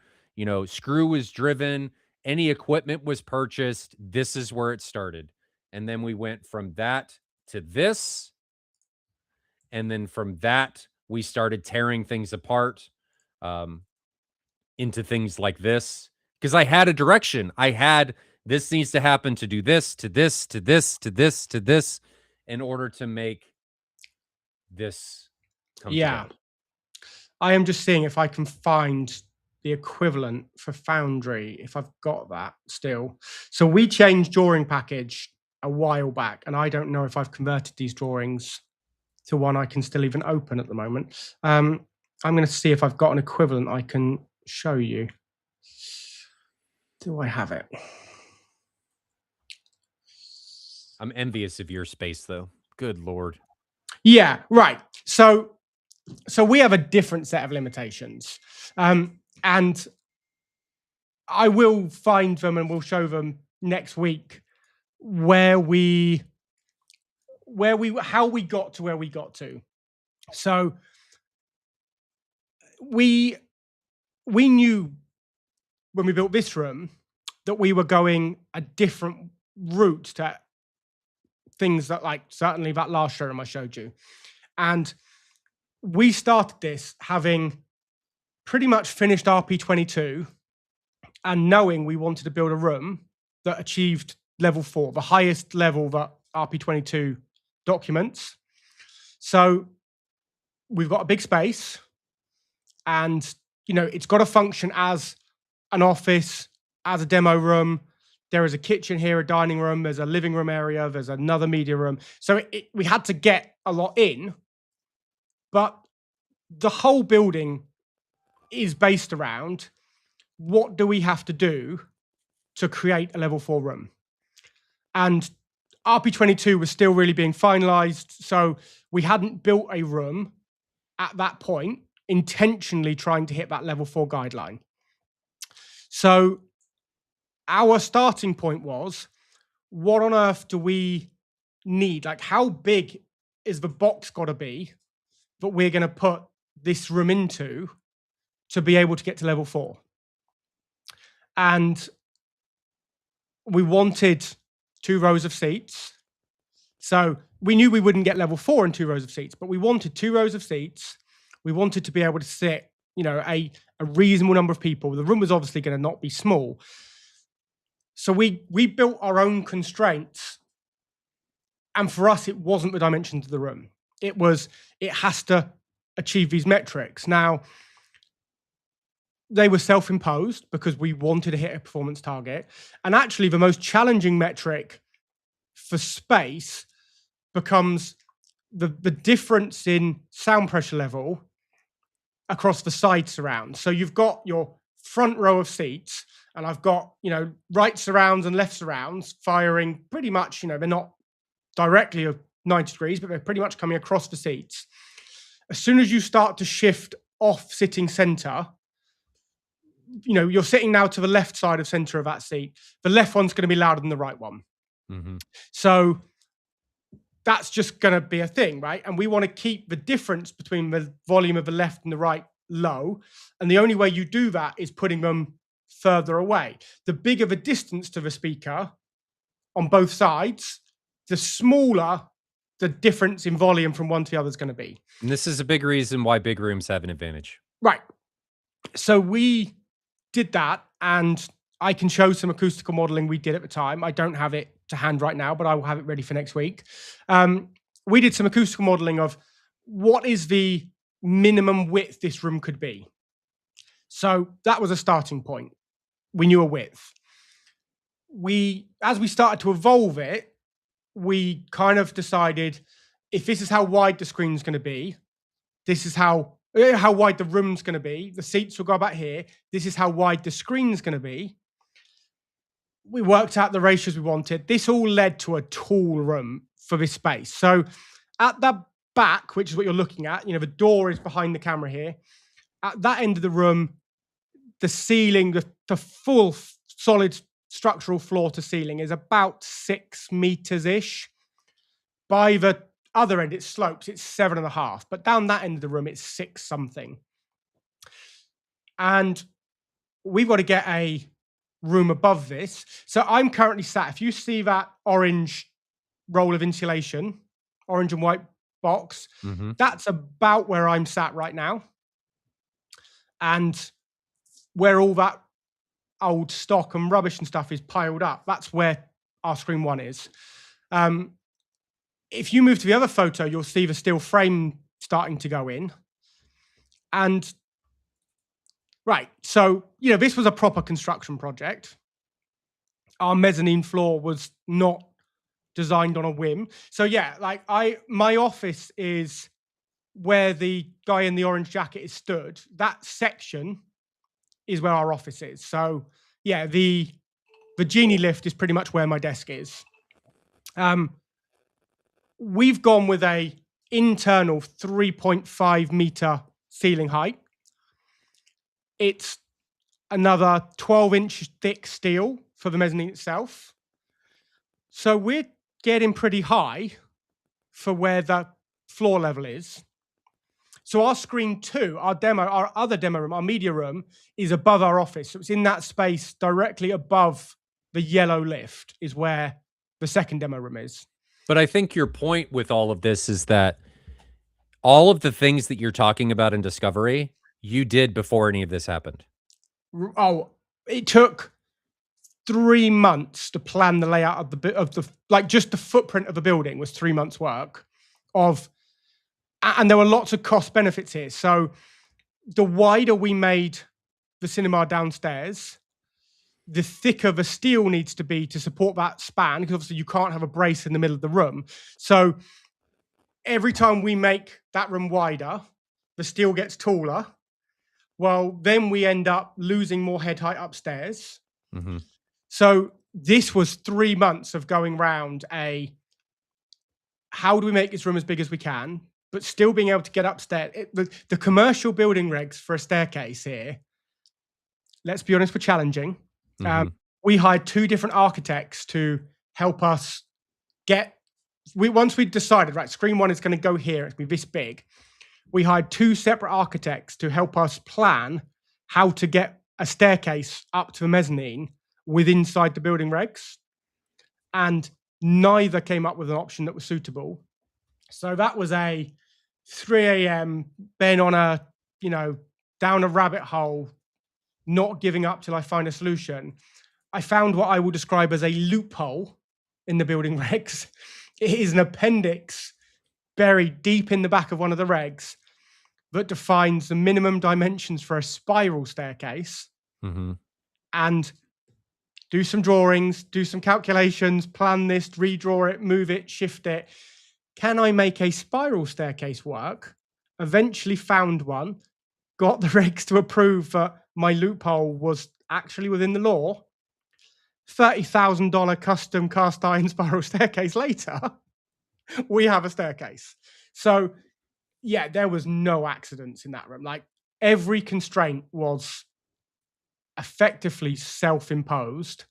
screw was driven, any equipment was purchased, this is where it started. And then we went from that to this. And then from that, we started tearing things apart into things like this. Because I had a direction. I had, this needs to happen to do this, to this, to this, to this, to this, in order to make this come together. I am just seeing if I can find the equivalent for Foundry, if I've got that still. So we changed drawing package a while back, and I don't know if I've converted these drawings to one I can still even open at the moment. I'm going to see if I've got an equivalent I can show you. Do I have it? I'm envious of your space, though. Good Lord. Yeah, right. So we have a different set of limitations. And I will find them and we'll show them next week how we got to where we got to. So we knew when we built this room that we were going a different route to things that, like, certainly that last showroom I showed you. And we started this having pretty much finished RP22 and knowing we wanted to build a room that achieved level 4, the highest level that RP22 documents. So we've got a big space and, it's got to function as an office, as a demo room. There is a kitchen here, a dining room, there's a living room area, there's another media room. So we had to get a lot in, but the whole building is based around what do we have to do to create a level 4 room. And RP22 was still really being finalized, so we hadn't built a room at that point intentionally trying to hit that level 4 guideline. So our starting point was, what on earth do we need? Like, how big is the box got to be that we're going to put this room into to be able to get to level 4? And we wanted 2 rows of seats. So we knew we wouldn't get level 4 in 2 rows of seats, but we wanted 2 rows of seats. We wanted to be able to sit, a reasonable number of people. The room was obviously going to not be small. So we built our own constraints. And for us, it wasn't the dimensions of the room. It has to achieve these metrics. Now, they were self-imposed because we wanted to hit a performance target. And actually, the most challenging metric for space becomes the difference in sound pressure level across the side surrounds. So you've got your front row of seats, and I've got, right surrounds and left surrounds firing pretty much, they're not directly 90 degrees, but they're pretty much coming across the seats. As soon as you start to shift off sitting center, you're sitting now to the left side of center of that seat. The left one's going to be louder than the right one. Mm-hmm. So that's just going to be a thing, right? And we want to keep the difference between the volume of the left and the right low. And the only way you do that is putting them further away. The bigger the distance to the speaker on both sides, the smaller the difference in volume from one to the other is going to be. And this is a big reason why big rooms have an advantage. Right. So we did that, and I can show some acoustical modeling we did at the time. I don't have it to hand right now, but I will have it ready for next week. We did some acoustical modeling of what is the minimum width this room could be. So that was a starting point. We knew a width. As we started to evolve it, we kind of decided, if this is how wide the screen's going to be, this is how wide the room's going to be. The seats will go about here. This is how wide the screen's going to be. We worked out the ratios we wanted. This all led to a tall room for this space. So at the back, which is what you're looking at, the door is behind the camera here. At that end of the room, the ceiling, the full solid structural floor to ceiling is about 6 meters-ish. By the other end, it slopes, it's 7.5. But down that end of the room, it's 6 something. And we've got to get a room above this. So I'm currently sat, if you see that orange roll of insulation, orange and white box, that's about where I'm sat right now. And where all that old stock and rubbish and stuff is piled up, that's where our screen 1 is. If you move to the other photo, you'll see the steel frame starting to go in. And right, so, this was a proper construction project. Our mezzanine floor was not designed on a whim. So yeah, my office is where the guy in the orange jacket is stood. That section is where our office is. So yeah, the genie lift is pretty much where my desk is. We've gone with a internal 3.5 meter ceiling height. It's another 12-inch thick steel for the mezzanine itself. So we're getting pretty high for where the floor level is. So our screen 2, our other demo room, our media room, is above our office. So it's in that space directly above the yellow lift is where the second demo room is. But I think your point with all of this is that all of the things that you're talking about in Discovery, you did before any of this happened. Oh, it took 3 months to plan the layout of the just the footprint of the building was 3 months work and there were lots of cost benefits here. So the wider we made the cinema downstairs, the thicker the steel needs to be to support that span, because obviously you can't have a brace in the middle of the room. So every time we make that room wider, the steel gets taller. Well, then we end up losing more head height upstairs. So this was 3 months of going round how do we make this room as big as we can, but still being able to get upstairs. The commercial building regs for a staircase here, let's be honest, were challenging. We hired 2 different architects to help us once we decided, right, screen 1 is going to go here, it's going to be this big. We hired 2 separate architects to help us plan how to get a staircase up to the mezzanine inside the building regs. And neither came up with an option that was suitable. So that was a 3 a.m. been on down a rabbit hole, not giving up till I find a solution. I found what I will describe as a loophole in the building regs. It is an appendix buried deep in the back of one of the regs, that defines the minimum dimensions for a spiral staircase, and do some drawings, do some calculations, plan this, redraw it, move it, shift it. Can I make a spiral staircase work? Eventually found one, got the regs to approve that my loophole was actually within the law. $30,000 custom cast iron spiral staircase later, we have a staircase. So yeah, there was no accidents in that room. Like, every constraint was effectively self-imposed,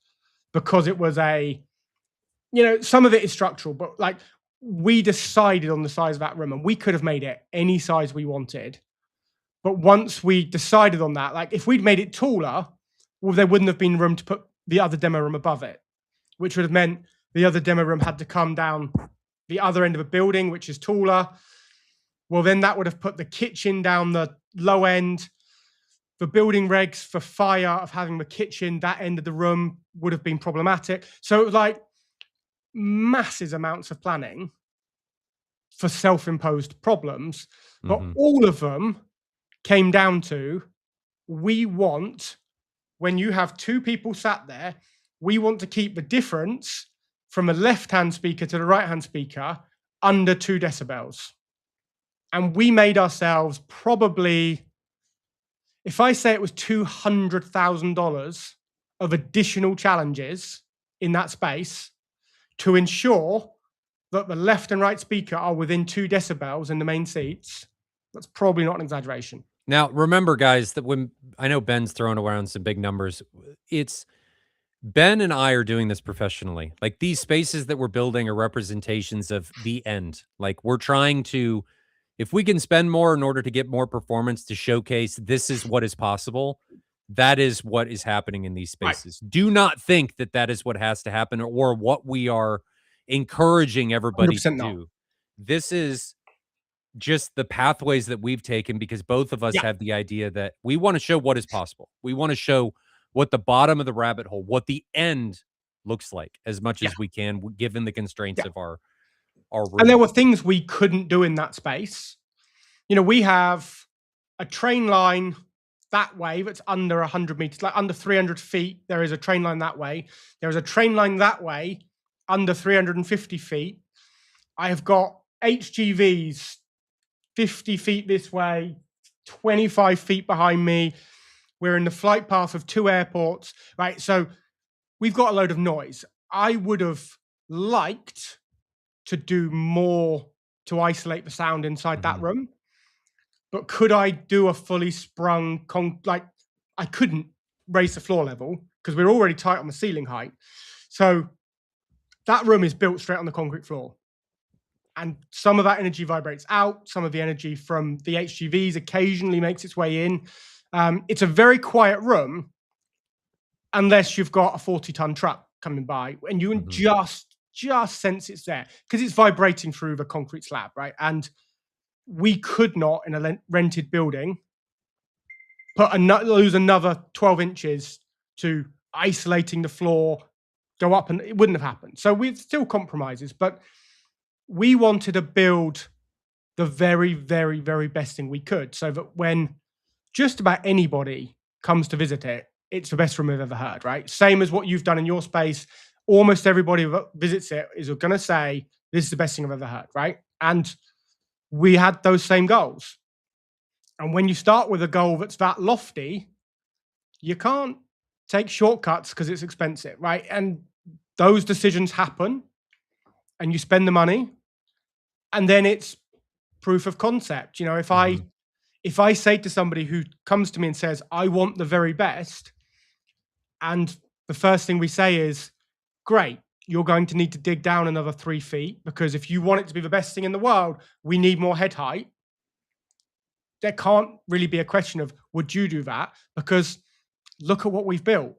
because it was some of it is structural, but like, we decided on the size of that room, and we could have made it any size we wanted. But once we decided on that, like, if we'd made it taller, well, there wouldn't have been room to put the other demo room above it, which would have meant the other demo room had to come down the other end of a building, which is taller. Well, then that would have put the kitchen down the low end. The building regs for fire of having the kitchen, that end of the room, would have been problematic. So it was like massive amounts of planning for self-imposed problems, but all of them came down to, we want, when you have two people sat there, we want to keep the difference from the left-hand speaker to the right-hand speaker under 2 decibels. And we made ourselves probably, if I say it was $200,000 of additional challenges in that space to ensure that the left and right speaker are within 2 decibels in the main seats, that's probably not an exaggeration. Now, remember, guys, that when I know Ben's throwing around some big numbers, it's Ben and I are doing this professionally. Like, these spaces that we're building are representations of the end. Like, we're trying to, if we can spend more in order to get more performance to showcase this is what is possible, that is what is happening in these spaces. Right. Do not think that that is what has to happen or what we are encouraging everybody to do. This is just the pathways that we've taken, because both of us have the idea that we want to show what is possible. We want to show what the bottom of the rabbit hole, what the end looks like, as much as we can, given the constraints of our room. And there were things we couldn't do in that space. We have a train line that way that's under 100 meters, like under 300 feet. There is a train line that way. There is a train line that way under 350 feet. I have got HGVs 50 feet this way, 25 feet behind me. We're in the flight path of 2 airports, right? So we've got a load of noise. I would have liked to do more to isolate the sound inside that room, but could I do a fully sprung, I couldn't raise the floor level because we're already tight on the ceiling height. So that room is built straight on the concrete floor. And some of that energy vibrates out. Some of the energy from the HGVs occasionally makes its way in. It's a very quiet room, unless you've got a 40-ton truck coming by, and you can just sense it's there because it's vibrating through the concrete slab, right? And we could not, in a rented building, lose another 12 inches to isolating the floor, go up, and it wouldn't have happened. So we've still compromises, but we wanted to build the very, very, very best thing we could, so that when just about anybody comes to visit it, it's the best room I've ever heard, right? Same as what you've done in your space. Almost everybody who visits it is going to say, this is the best thing I've ever heard, right? And we had those same goals. And when you start with a goal that's that lofty, you can't take shortcuts because it's expensive, right? And those decisions happen, and you spend the money, and then it's proof of concept. If I say to somebody who comes to me and says, I want the very best, and the first thing we say is, great, you're going to need to dig down another 3 feet, because if you want it to be the best thing in the world, we need more head height. There can't really be a question of, would you do that? Because look at what we've built.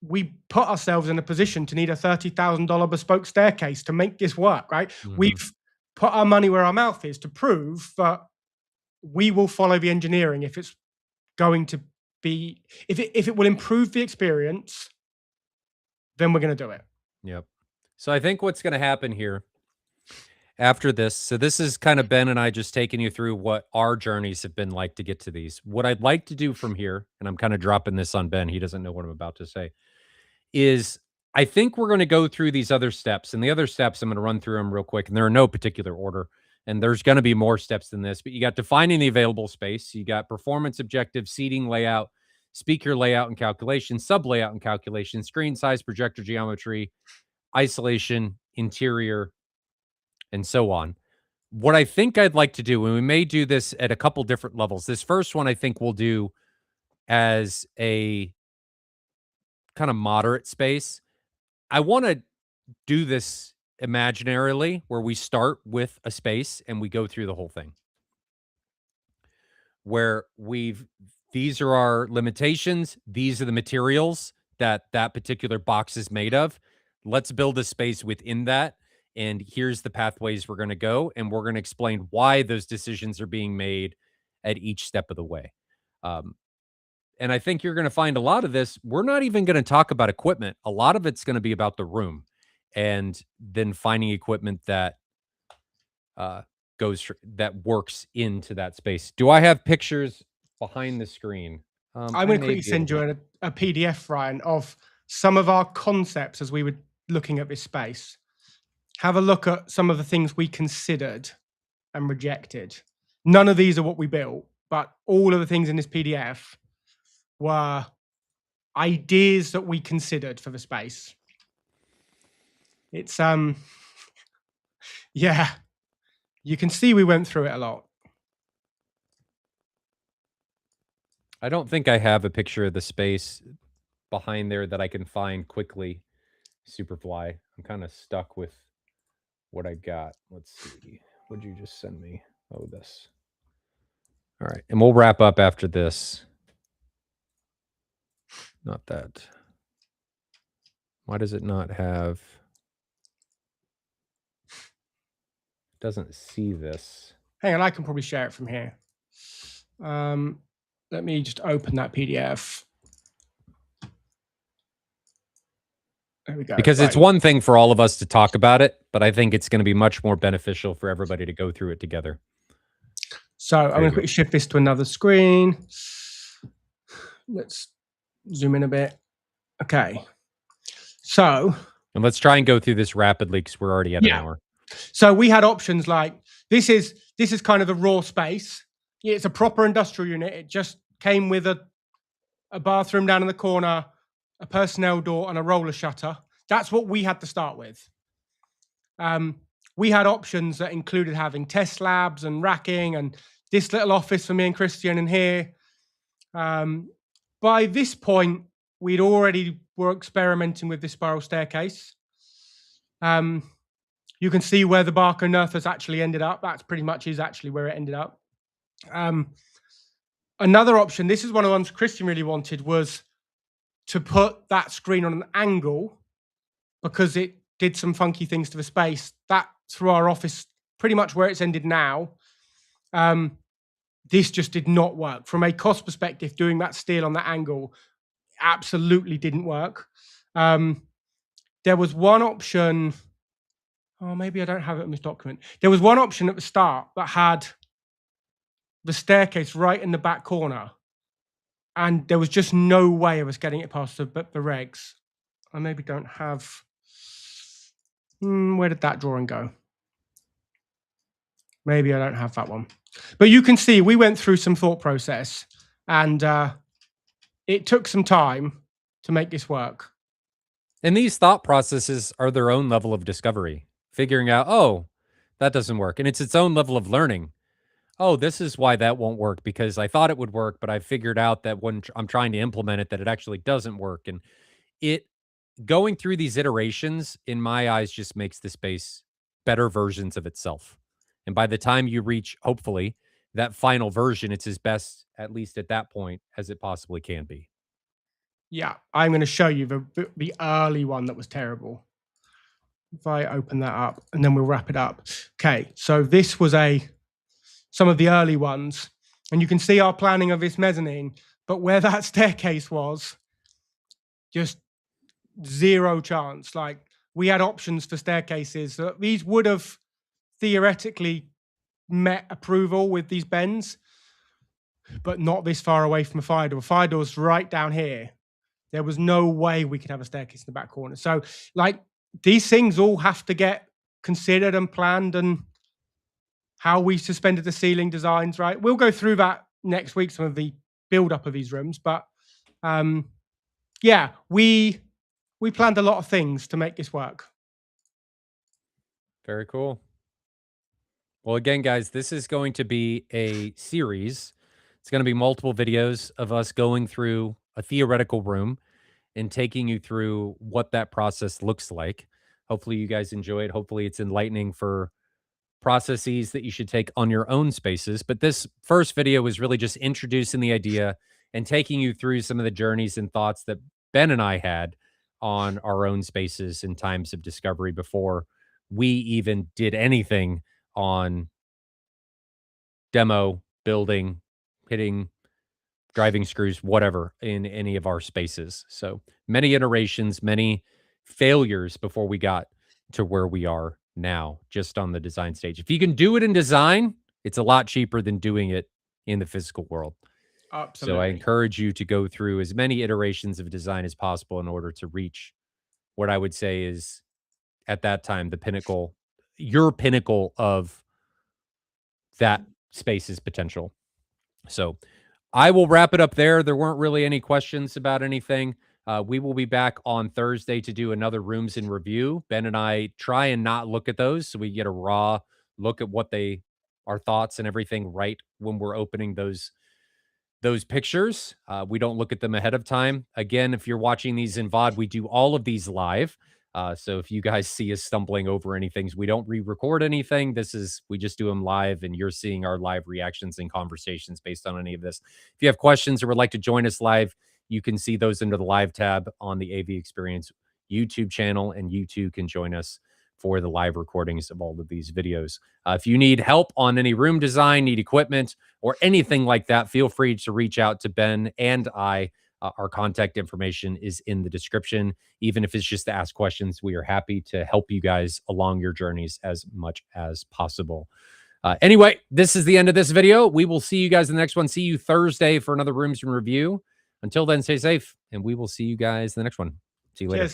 We put ourselves in a position to need a $30,000 bespoke staircase to make this work, right? We've put our money where our mouth is to prove that we will follow the engineering if it's going to be, if it will improve the experience, then we're going to do it. Yep. So I think what's going to happen here, after this. So this is kind of Ben and I just taking you through what our journeys have been like to get to these. What I'd like to do from here, and I'm kind of dropping this on Ben, he doesn't know what I'm about to say, is I think we're going to go through these other steps. And the other steps, I'm going to run through them real quick. And they're in no particular order. And there's going to be more steps than this. But you got defining the available space. You got performance objectives, seating layout, speaker layout and calculation, sub layout and calculation, screen size, projector geometry, isolation, interior, and so on. What I think I'd like to do, and we may do this at a couple different levels. This first one I think we'll do as a kind of moderate space. I want to do this imaginarily where we start with a space and we go through the whole thing. Where these are our limitations, these are the materials that particular box is made of. Let's build a space within that, and here's the pathways we're going to go, and we're going to explain why those decisions are being made at each step of the way. And I think you're going to find a lot of this. We're not even going to talk about equipment. A lot of it's going to be about the room, and then finding equipment that that works into that space. Do I have pictures behind the screen? I'm going to quickly send you a PDF, Ryan, of some of our concepts as we were looking at this space. Have a look at some of the things we considered and rejected. None of these are what we built, but all of the things in this PDF were ideas that we considered for the space. It's yeah, you can see we went through it a lot. I don't think I have a picture of the space behind there that I can find quickly. Superfly. I'm kind of stuck with what I got. Let's see. What did you just send me? Oh, this. All right. And we'll wrap up after this. Not that. Why does it not have... It doesn't see this. Hang on, I can probably share it from here. Let me just open that PDF. There we go. Because it's one thing for all of us to talk about it, but I think it's going to be much more beneficial for everybody to go through it together. So I'm going to quickly shift this to another screen. Let's zoom in a bit. Okay. So. And let's try and go through this rapidly because we're already at an hour. So we had options like, this is kind of the raw space. It's a proper industrial unit. It just came with a bathroom down in the corner, a personnel door, and a roller shutter. That's what we had to start with. We had options that included having test labs and racking and this little office for me and Christian in here. By this point, we'd already were experimenting with this spiral staircase. You can see where the Barker Nerthus actually ended up. That's pretty much actually where it ended up. Another option, this is one of the ones Christian really wanted, was to put that screen on an angle because it did some funky things to the space. That through our office, pretty much where it's ended now. This just did not work. From a cost perspective, doing that steel on that angle absolutely didn't work. There was one option. Oh, maybe I don't have it in this document. There was one option at the start that had the staircase right in the back corner. And there was just no way of us getting it past the regs. I maybe don't have... where did that drawing go? Maybe I don't have that one. But you can see we went through some thought process. And it took some time to make this work. And these thought processes are their own level of discovery. Figuring out, oh, that doesn't work. And it's its own level of learning. Oh, this is why that won't work, because I thought it would work, but I figured out that when I'm trying to implement it, that it actually doesn't work. And it going through these iterations, in my eyes, just makes the space better versions of itself. And by the time you reach, hopefully, that final version, it's as best, at least at that point, as it possibly can be. Yeah, I'm going to show you the early one that was terrible. If I open that up, and then we'll wrap it up. Okay, so this was some of the early ones, and you can see our planning of this mezzanine, but where that staircase was, just zero chance. Like, we had options for staircases. These would have theoretically met approval with these bends, but not this far away from a fire door. Fire door's right down here. There was no way we could have a staircase in the back corner. So, like, these things all have to get considered and planned, and how we suspended the ceiling designs, right? We'll go through that next week, some of the build up of these rooms, but yeah, we planned a lot of things to make this work. Very cool. Well, again, guys, this is going to be a series. It's going to be multiple videos of us going through a theoretical room and taking you through what that process looks like. Hopefully you guys enjoy it. Hopefully it's enlightening for processes that you should take on your own spaces. But this first video was really just introducing the idea and taking you through some of the journeys and thoughts that Ben and I had on our own spaces in times of discovery before we even did anything on demo, building, hitting, driving screws, whatever, in any of our spaces. So many iterations, many failures before we got to where we are now, just on the design stage. If you can do it in design, it's a lot cheaper than doing it in the physical world. Absolutely. So I encourage you to go through as many iterations of design as possible in order to reach what I would say is, at that time, the pinnacle, your pinnacle of that space's potential. So I will wrap it up there. There weren't really any questions about anything. We will be back on Thursday to do another rooms in review. Ben and I try and not look at those, so we get a raw look at what our thoughts and everything right when we're opening those pictures. We don't look at them ahead of time. Again, if you're watching these in VOD, we do all of these live. So if you guys see us stumbling over anything, we don't re-record anything. We just do them live, and you're seeing our live reactions and conversations based on any of this. If you have questions or would like to join us live, you can see those under the live tab on the AV Experience YouTube channel, and you too can join us for the live recordings of all of these videos. If you need help on any room design, need equipment, or anything like that, feel free to reach out to Ben and I. Our contact information is in the description. Even if it's just to ask questions, we are happy to help you guys along your journeys as much as possible. Anyway, this is the end of this video. We will see you guys in the next one. See you Thursday for another Rooms in Review. Until then, stay safe, and we will see you guys in the next one. See you later. Cheers.